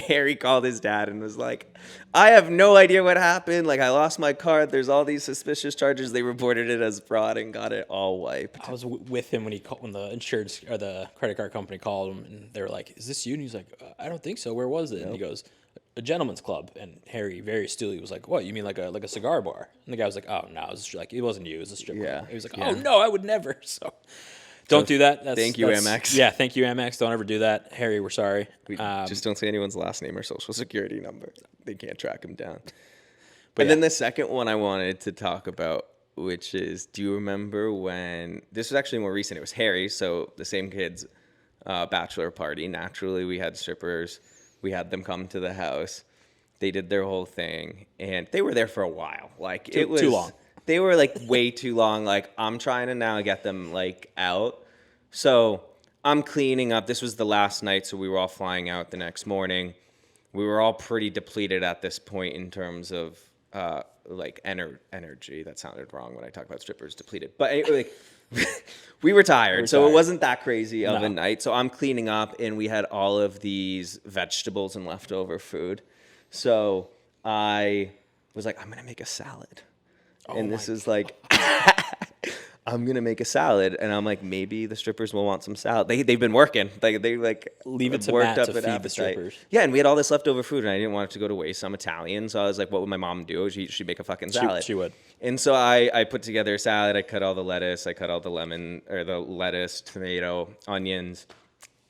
Harry called his dad and was like, I have no idea what happened. I lost my card. There's all these suspicious charges. They reported it as fraud and got it all wiped. I was with him when the insured or the credit card company called him, and they were like, is this you? And he's like, I don't think so. Where was it? Nope. And he goes, a gentleman's club. And Harry very astutely was like, what? You mean like a cigar bar? And the guy was like, oh, no, it wasn't you. It was a strip club. He was like, oh, no, I would never. So... Don't do that. Thank you, Amex. Yeah, thank you, Amex. Don't ever do that. Harry, we're sorry. Just don't say anyone's last name or social security number. They can't track him down. But then the second one I wanted to talk about, which is, do you remember when, this was actually more recent, it was Harry, so the same kid's bachelor party. Naturally, we had strippers. We had them come to the house. They did their whole thing, and they were there for a while. It was too long. They were way too long. I'm trying to now get them out. So I'm cleaning up. This was the last night, so we were all flying out the next morning. We were all pretty depleted at this point in terms of energy. That sounded wrong when I talk about strippers depleted. But anyway, we were tired, so it wasn't that crazy of a night. So I'm cleaning up, and we had all of these vegetables and leftover food. So I was like, I'm going to make a salad. And this is I'm going to make a salad. And I'm like, maybe the strippers will want some salad. They've been working. They leave it to worked Matt up to an feed appetite. the strippers. Yeah, and we had all this leftover food, and I didn't want it to go to waste. I'm Italian, so I was like, what would my mom do? She'd make a fucking salad. She would. And so I put together a salad. I cut all the lettuce. I cut all the the lettuce, tomato, onions.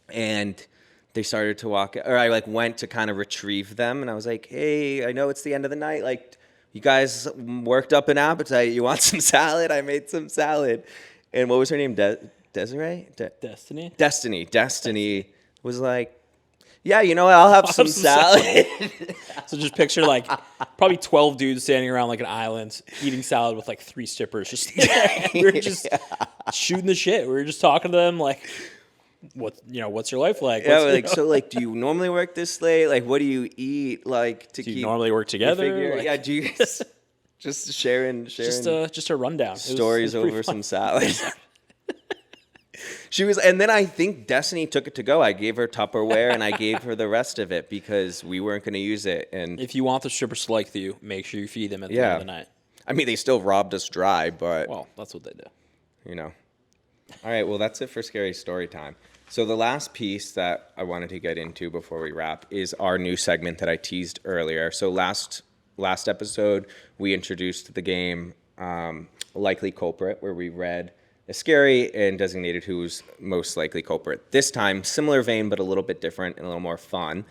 And they started to walk, or I went to kind of retrieve them. And I was like, hey, I know it's the end of the night. You guys worked up an appetite. You want some salad? I made some salad. And what was her name? Desiree? Destiny? Destiny was like, yeah, I'll have some salad. So just picture probably 12 dudes standing around an island eating salad with 3 strippers just we were just shooting the shit. We were just talking to them what's your life like? Yeah, do you normally work this late? What do you eat? Do you normally work together? Yeah, do you just sharing just a rundown. Stories over some salad. She was, and then I think Destiny took it to go. I gave her Tupperware and I gave her the rest of it because we weren't going to use it. And if you want the strippers to like you, make sure you feed them at the end of the night. I mean, they still robbed us dry, but that's what they do. All right, well, that's it for Scary Story Time. So the last piece that I wanted to get into before we wrap is our new segment that I teased earlier. So last episode, we introduced the game Likely Culprit, where we read a scary and designated who's most likely culprit. This time, similar vein, but a little bit different and a little more fun,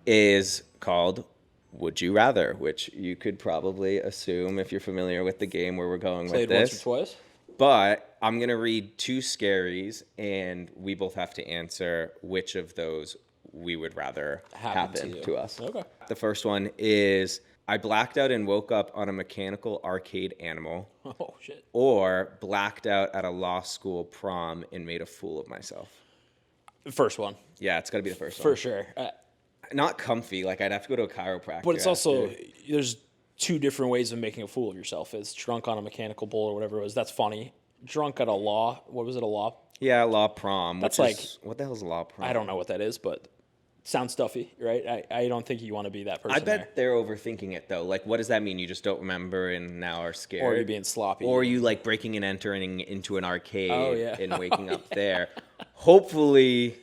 is called Would You Rather, which you could probably assume if you're familiar with the game where we're going with this. Once or twice? But I'm going to read 2 scaries, and we both have to answer which of those we would rather Happen happen to to you. us. Okay. The first one is I blacked out and woke up on a mechanical arcade animal, Oh, shit. or blacked out at a law school prom and made a fool of myself. The first one, Yeah, it's got to be the first for one. sure. Not comfy. Like, I'd have to go to a chiropractor. But it's also, after. there's two different ways of making a fool of yourself. It's drunk on a mechanical bull or whatever it was. That's funny. Drunk at a law, what was it, a law? Yeah, law prom. That's which is, what the hell is a law prom? I don't know what that is, but sounds stuffy, right? I don't think you want to be that person. I bet they're overthinking it, though. Like, what does that mean? You just don't remember and now are scared? Or you're being sloppy. Or you, like, breaking and entering into an arcade and waking Oh, up there. Hopefully,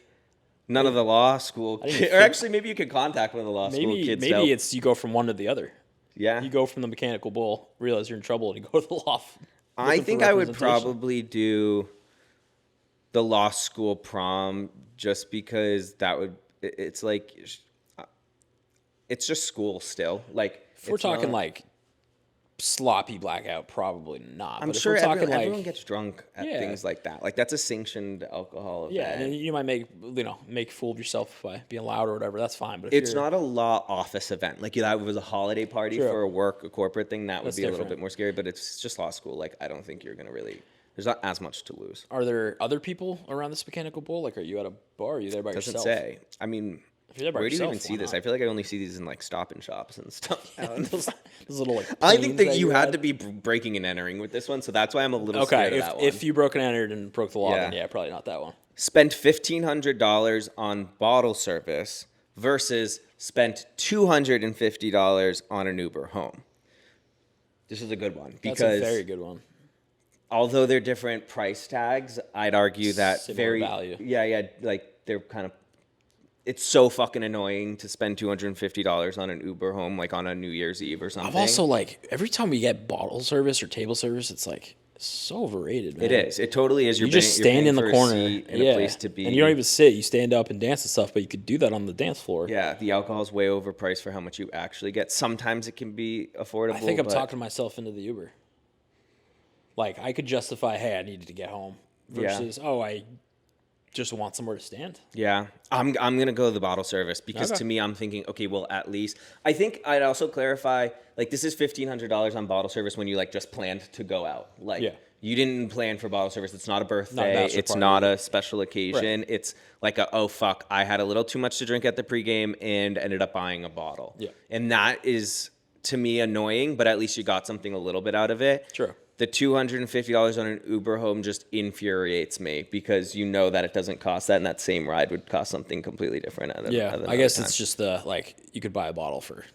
none of the law school kids... Or actually, maybe you could contact one of the law school kids. Maybe it's you go from one to the other. Yeah. You go from the mechanical bull, realize you're in trouble, and you go to the law. I think I would probably do the law school prom just because that would... It's like... It's just school still. Like, If we're talking like sloppy blackout, probably not. I'm but sure if we're talking everyone gets drunk at Yeah. things like that. Like, that's a sanctioned alcohol event. yeah, and you might make a fool of yourself by being loud or whatever. That's fine. But if It's you're, not a law office event. Like, that was a holiday party True. for a work, a corporate thing. That would That's be a little different. bit more scary, but it's just law school. Like, I don't think you're going to really... There's not as much to lose. Are there other people around this mechanical bull? Like, are you at a bar? Are you there by Doesn't yourself? say. I mean, If you're there by where do you yourself, even see why this? not? I feel like I only see these in, like, Stop and Shops and stuff. those little like. I think planes that you you had to be breaking and entering with this one, so that's why I'm a little Okay, scared of that one. if you broke and entered and broke the law, then Yeah. yeah, probably not that one. Spent $1,500 on bottle service versus spent $250 on an Uber home. This is a good one That's because a very good one. although they're different price tags, I'd argue that Similar value. Yeah, like they're kind of. It's so fucking annoying to spend $250 on an Uber home, like on a New Year's Eve or something. I've also like every time we get bottle service or table service, it's like so overrated, man. It is. It totally is. You just stand in the corner, in a place to be, and you don't even sit. You stand up and dance and stuff, but you could do that on the dance floor. Yeah, the alcohol's way overpriced for how much you actually get. Sometimes it can be affordable. I think I'm but talking myself into the Uber. Like I could justify, hey, I needed to get home, versus I just want somewhere to stand. Yeah, I'm gonna go the bottle service because Okay. to me, I'm thinking, okay, well, at least I think I'd also clarify, like, this is $1,500 on bottle service when you like just planned to go out. Like, Yeah. you didn't plan for bottle service. It's not a birthday. Not a bachelor It's party. not a special occasion. It's like oh fuck, I had a little too much to drink at the pregame and ended up buying a bottle. Yeah. And that is to me annoying, but at least you got something a little bit out of it. Sure. The $250 on an Uber home just infuriates me because you know that it doesn't cost that, and that same ride would cost something completely different. Yeah, I guess it's just like you could buy a bottle for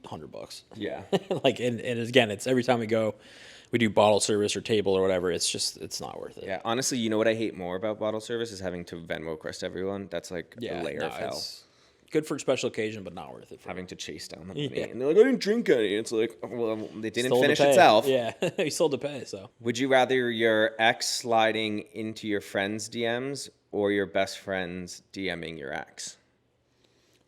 $100. Yeah. Like and again, it's every time we go, we do bottle service or table or whatever. It's not worth it. Yeah, honestly, you know what I hate more about bottle service is having to Venmo request everyone. That's like Yeah, a layer no, of hell. it's good for a special occasion, but not worth it. For Having to chase down the money. Yeah. And they're like, I didn't drink any. It's like, well, it didn't Still to finish pay. itself. Yeah, you still to pay. So Would you rather your ex sliding into your friend's DMs or your best friend's DMing your ex?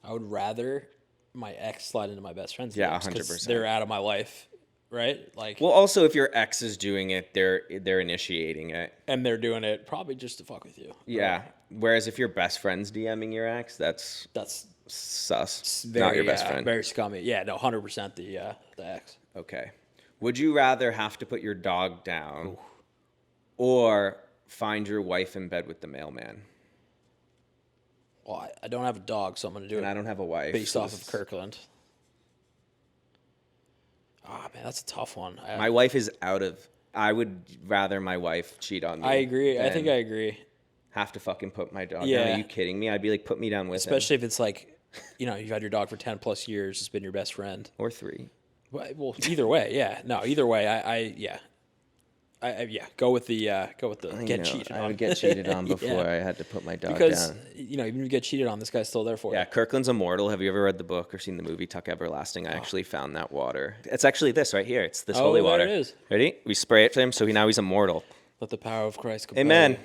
I would rather my ex slide into my best friend's Yeah, DMs 'cause 100%. they're out of my life, right? Like, Well, also, if your ex is doing it, they're initiating it. and they're doing it probably just to fuck with you. Yeah. Whereas if your best friend's DMing your ex, that's That's sus. very, Not your best friend. very scummy. Yeah, no, 100% the ex. Okay. Would you rather have to put your dog down or find your wife in bed with the mailman? Well, I don't have a dog, so I'm gonna do And it I don't have a wife. based so off of this- Kirkland. Ah, man, that's a tough one. My wife is out of... I would rather my wife cheat on me. I agree. I think than I agree. have to fucking put my dog down. Yeah. Are you kidding me? I'd be like, put me down with Especially if it's like, you've had your dog for 10 plus years. It's been your best friend. him. Or 3. Well, either way, yeah. No, either way, go with the get cheated on. I would get cheated on before Yeah. I had to put my dog Because down. even if you get cheated on, this guy's still there for Yeah, you. Kirkland's immortal. Have you ever read the book or seen the movie Tuck Everlasting? I actually found that water. It's actually this right here. It's this Oh, holy there water. it is. Ready? We spray it to him, so now he's immortal. Let the power of Christ compel Amen. you.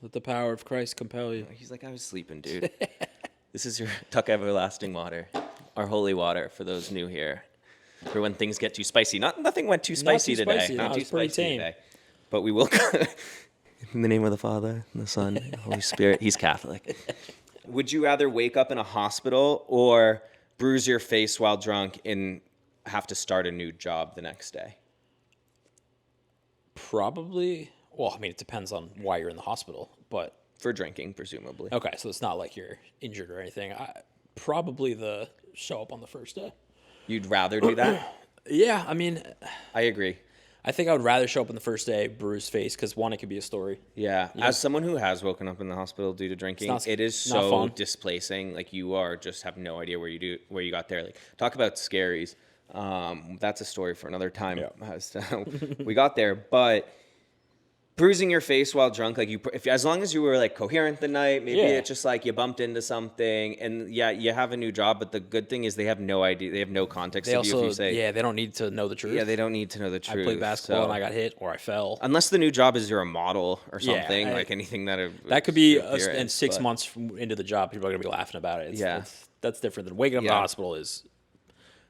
Let the power of Christ compel you. He's like, I was sleeping, dude. This is your Tuck Everlasting water, our holy water for those new here. For when things get too spicy. Nothing went too spicy too today. spicy, no, Not too it's pretty spicy tame. today. But we will. In the name of the Father, and the Son, and the Holy Spirit. He's Catholic. Would you rather wake up in a hospital or bruise your face while drunk and have to start a new job the next day? Probably. Well, I mean, it depends on why you're in the hospital, but For drinking, presumably. okay, so it's not like you're injured or anything. Probably the show up on the first day. You'd rather do that? Yeah, I mean, I agree. I think I would rather show up on the first day, bruised face, because one, it could be a story. Yeah. As someone who has woken up in the hospital due to drinking, it is not so fun. Displacing. Like you are just have no idea where you got there. Like talk about scaries. That's a story for another time. Yeah. We got there, but bruising your face while drunk, like as long as you were like coherent the night, maybe it's just like you bumped into something, and yeah, you have a new job. But the good thing is they have no idea, they have no context They of you also, if you say, they don't need to know the truth. yeah, they don't need to know the truth. I played basketball so- and I got hit or I fell. Unless the new job is you're a model or something, Yeah, like anything that That could be your in appearance, 6 but- months into the job, people are going to be laughing about it. Yeah. That's different than waking up in the Yeah. hospital is,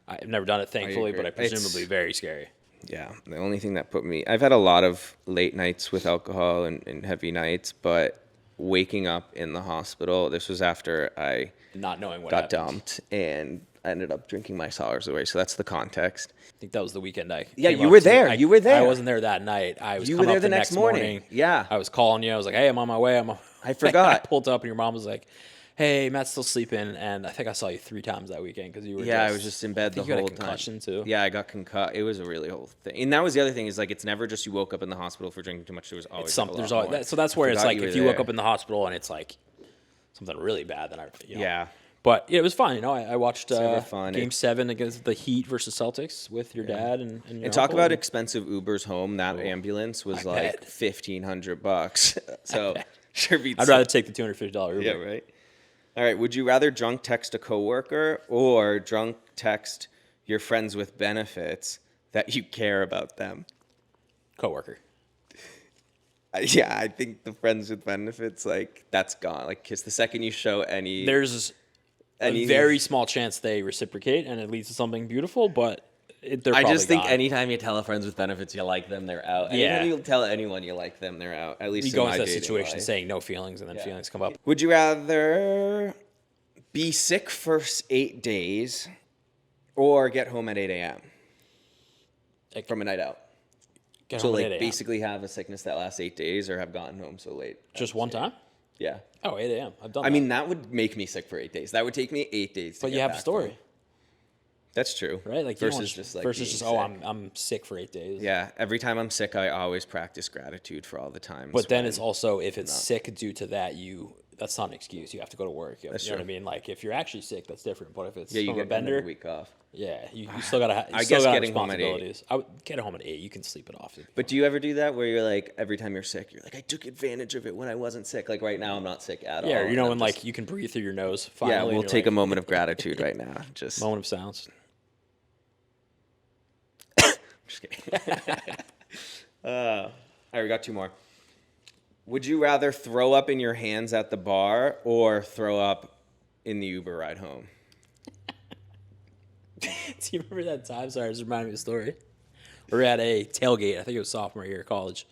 I've never done it, thankfully, but agree. presumably very scary. Yeah, the only thing that I've had a lot of late nights with alcohol and heavy nights, but waking up in the hospital, this was after I Not knowing what got happened. dumped and I ended up drinking my sours away. So that's the context. I think that was the weekend I Yeah, came you up were to- there. You were there. I wasn't there that night. I was You coming were there up the next morning. Yeah. I was calling you. I was like, hey, I'm on my way. I forgot. I pulled up and your mom was like, hey, Matt's still sleeping. And I think I saw you 3 times that weekend because you were Yeah, I was just in bed the you had whole a concussion time. too. Yeah, I got concussed. It was a really whole thing. And that was the other thing is like it's never just you woke up in the hospital for drinking too much. There was always It's like, something. a There's lot always, more. so that's where it's forgot like you if were you woke there. up in the hospital and it's like something really bad, then Yeah. But yeah, it was fun. I watched never fun. Game 7 against the Heat versus Celtics with your dad and your And talk uncle. about expensive Ubers home. That ambulance was like bet. $1,500. So sure beats. I'd rather take the $250 Uber. Yeah, right. All right. Would you rather drunk text a coworker or drunk text your friends with benefits that you care about them? Coworker. Yeah, I think the friends with benefits, like that's gone. Like, kiss the second you show any. There's a very small chance they reciprocate and it leads to something beautiful, but they're I probably just think gone. anytime you tell a friends with benefits you like them, they're out. Yeah. Anytime you tell anyone you like them, they're out. At least you go in my into that dating situation life. saying no feelings and then feelings come up. Would you rather be sick for 8 days or get home at 8 a.m. from a night out? Get So home at like 8 a.m. basically have a sickness that lasts 8 days or have gotten home so late. Just one time? Yeah. Oh, 8 a.m. I've done I that. mean, that would make me sick for 8 days. That would take me 8 days to but get you have a back story, home. That's true. right? Like you don't versus want- just versus being just sick. I'm sick for 8 days. Yeah, every time I'm sick, I always practice gratitude for all the times. But then when- it's also if it's sick due to that, that's not an excuse. You have to go to work. You know true. what I mean? Like if you're actually sick, that's different. But if it's yeah, you from get a bender, a week off. yeah, you still gotta. I still guess got getting home at 8. responsibilities. I would get home at 8. You can sleep it off. But do you ever do that where you're like, every time you're sick, you're like, I took advantage of it when I wasn't sick. Like right now, I'm not sick at all. Yeah, you know and when I'm like just- you can breathe through your nose. Finally, yeah, and we'll you're take like, a moment of gratitude right now. Just moment of silence. Just kidding. All right, we got 2 more. Would you rather throw up in your hands at the bar or throw up in the Uber ride home? Do you remember that time? Sorry, this reminded me of a story. We were at a tailgate. I think it was sophomore year of college.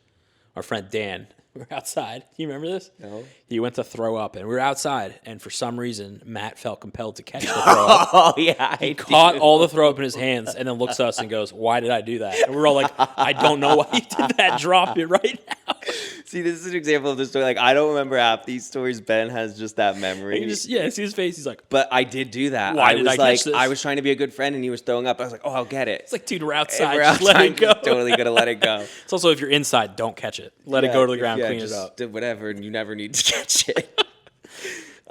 Our friend Dan, we were outside. Do you remember this? No. He went to throw up, and we were outside. And for some reason, Matt felt compelled to catch the throw up. Oh, yeah. He caught all the throw up in his hands, and then looks at us and goes, "Why did I do that?" And we're all like, "I don't know why you did that. Drop it right now." See, this is an example of the story. Like, I don't remember half these stories. Ben has just that memory. He just see his face. He's like, But I did do that. Why I did was I catch like, this? I was trying to be a good friend, and he was throwing up. I was like, oh, I'll get it. "It's like, dude, we're outside. We're Just let outside, it go." totally gonna let it go. It's also if you're inside, don't catch it. Let it go to the ground, clean it just up. do whatever, and you never need to catch it.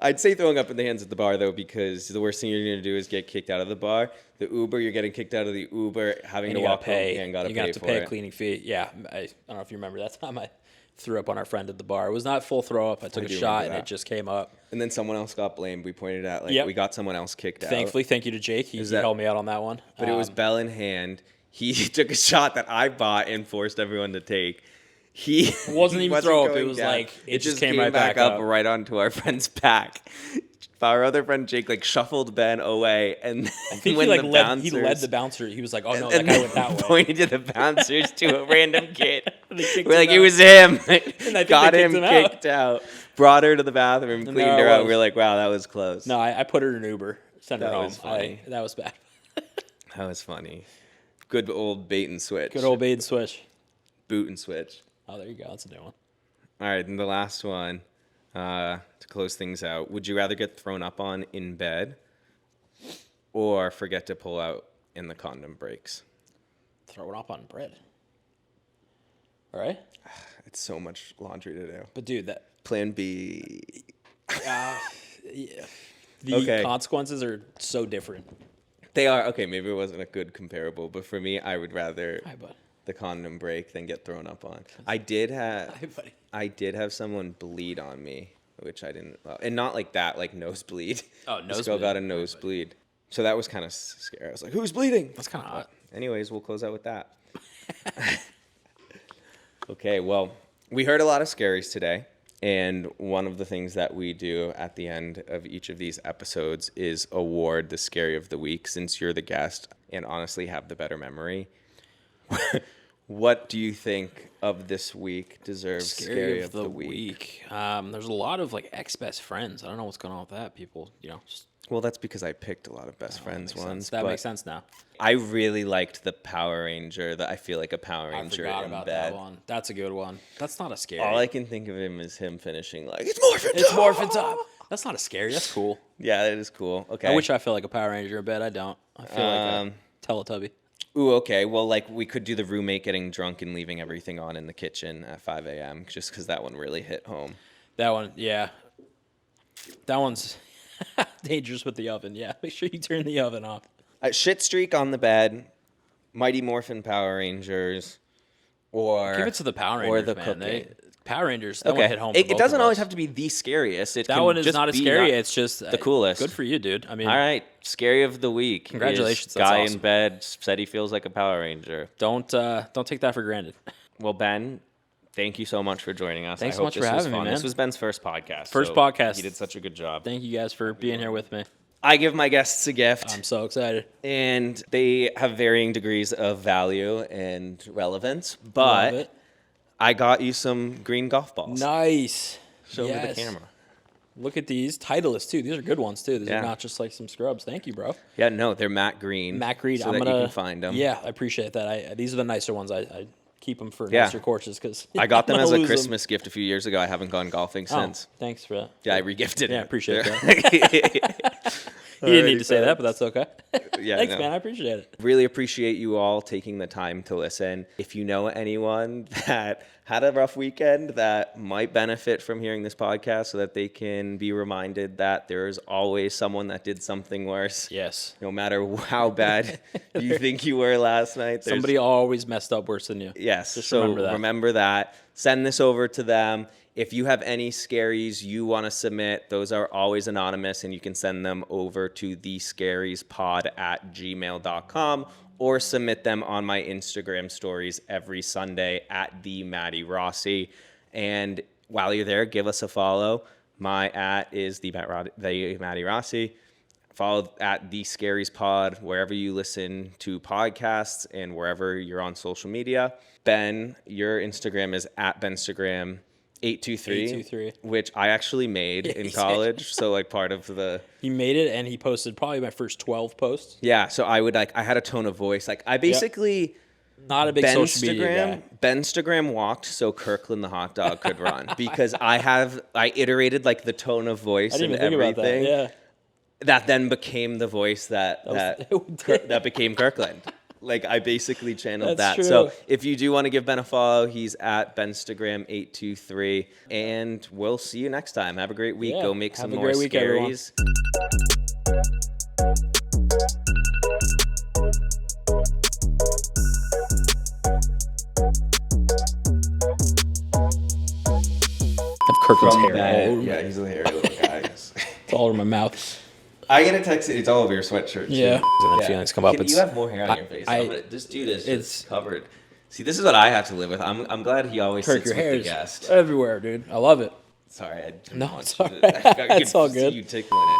I'd say throwing up in the hands at the bar, though, because the worst thing you're going to do is get kicked out of the bar. The Uber, you're getting kicked out of the Uber, having And to you gotta walk pay. home, and got to You pay have to for pay it. a cleaning fee. Yeah, I don't know if you remember that time I threw up on our friend at the bar. It was not full throw up. I took a do shot remember and that. it just came up. And then someone else got blamed. We pointed out, like, Yep. we got someone else kicked out. Thankfully, thank you to Jake. He that- helped me out on that one. But it was bell in hand. He took a shot that I bought and forced everyone to take. He wasn't even throw up. It going was down. like it just came right back up up. right onto our friend's back. Our other friend Jake like shuffled Ben away, and then I think when he like the led bouncers, the bouncer. He was like, "Oh no, and that guy then went that way." pointed to the bouncers to a random kid. They kicked We're him like, it out. was him. think Got they him kicked him out. kicked out. brought her to the bathroom, cleaned there I her out. was. We were like, wow, that was close. No, I put her in an Uber, sent her That home. was funny. That was bad. That was funny. Good old bait and switch. Good old bait and switch. Boot and switch. Oh, there you go. That's a new one. All right, and the last one, to close things out. Would you rather get thrown up on in bed or forget to pull out and the condom breaks? Throw it up on bread. All right? It's so much laundry to do. But, dude, that... Plan B. Yeah. The Okay. consequences are so different. They are. Okay, maybe it wasn't a good comparable, but for me, I would rather Hi, bud. the condom break than get thrown up on. I did have Hi, buddy. I did have someone bleed on me, which I didn't love. And not like that, like nosebleed. Oh, This girl nosebleed. got a nosebleed. So that was kind of scary. I was like, who's bleeding? That's kind of hot. Anyways, we'll close out with that. Okay, well, we heard a lot of scaries today. And one of the things that we do at the end of each of these episodes is award the scary of the week, since you're the guest and honestly have the better memory. What do you think of this week deserves scary of the week? There's a lot of like ex-best friends. I don't know what's going on with that. People, just Well, that's because I picked a lot of best friends ones. that but makes sense now. I really liked the Power Ranger. That I feel like a Power I Ranger forgot in about bed. that one. That's a good one. That's not a scary. All I can think of him is him finishing like, it's morphin' It's time! morphin' time. That's not a scary. That's cool. Yeah, that is cool. Okay. I wish I felt like a Power Ranger in bed. I don't. I feel like a Teletubby. Ooh, okay. Well, like we could do the roommate getting drunk and leaving everything on in the kitchen at 5 a.m. just because that one really hit home. That one, yeah. That one's dangerous with the oven. Yeah, make sure you turn the oven off. Shit streak on the bed, Mighty Morphin Power Rangers, or Give it to the Power Rangers, or the man. cooking. Power Rangers. That Okay. one hit home. For It both doesn't of always us. have to be the scariest. It That can one is just not as be scary. It's just the coolest. Good for you, dude. I mean, All right, scary of the week. is Congratulations, that's Guy awesome. in bed said he feels like a Power Ranger. don't take that for granted. Well, Ben, thank you so much for joining us. Thanks I so hope much for this was having me, fun. man. This was Ben's first podcast. First so podcast. He did such a good job. Thank you guys for being here with me. I give my guests a gift. I'm so excited. And they have varying degrees of value and relevance. Love But it. I got you some green golf balls. Nice. Show me the Yes. camera. Look at these Titleist too. These are good ones too. These Yeah. are not just like some scrubs. Thank you, bro. Yeah, no, they're matte green. Matt Creed. So I'm that gonna you can find them. Yeah, I appreciate that. These are the nicer ones. I keep them for Yeah. nicer courses because I got them as a Christmas gift a few years ago. I haven't gone golfing since. Thanks for that. Yeah, I regifted it. Yeah, I appreciate that. You didn't need Alrighty, to say that, but folks. that's okay. Yeah, Thanks, no. man. I appreciate it. Really appreciate you all taking the time to listen. If you know anyone that had a rough weekend that might benefit from hearing this podcast so that they can be reminded that there is always someone that did something worse. Yes. No matter how bad you think you were last night. there's- Somebody always messed up worse than you. Yes. Just so remember that. Send this over to them. If you have any scaries you want to submit, those are always anonymous, and you can send them over to thescariespod@gmail.com or submit them on my Instagram stories every Sunday at @thematty_rossi. And while you're there, give us a follow. My @ is the Matty Rossi. Follow at The Scaries Pod wherever you listen to podcasts and wherever you're on social media. Ben, your Instagram is at Benstagram 823, 823. which I actually made in he said- college. So like part of the He made it, and he posted probably my first 12 posts. so I had a tone of voice. Like I basically Not a big social media guy. Benstagram walked so Kirkland the hot dog could run because I iterated like the tone of voice I didn't and even think everything. about that. Yeah. That then became the voice that became Kirkland. Like I basically channeled That's that. true. So if you do want to give Ben a follow, he's at Benstagram 823, and we'll see you next time. Have a great week. Yeah. Go make Have some a more great week, everyone. scaries. Have Kirkland's hair all over, Yeah, he's a hairy little guy. it's all over my mouth. I get a text. It's all over your sweatshirt. too. Yeah. And then feelings come up. You have more hair on your face. This dude is it's- just covered. See, this is what I have to live with. I'm glad he always Kirk, sits your with hair the is guest. everywhere, dude. I love it. Sorry, I didn't No, want it's you all to- right. I could It's all see good. you tickling it.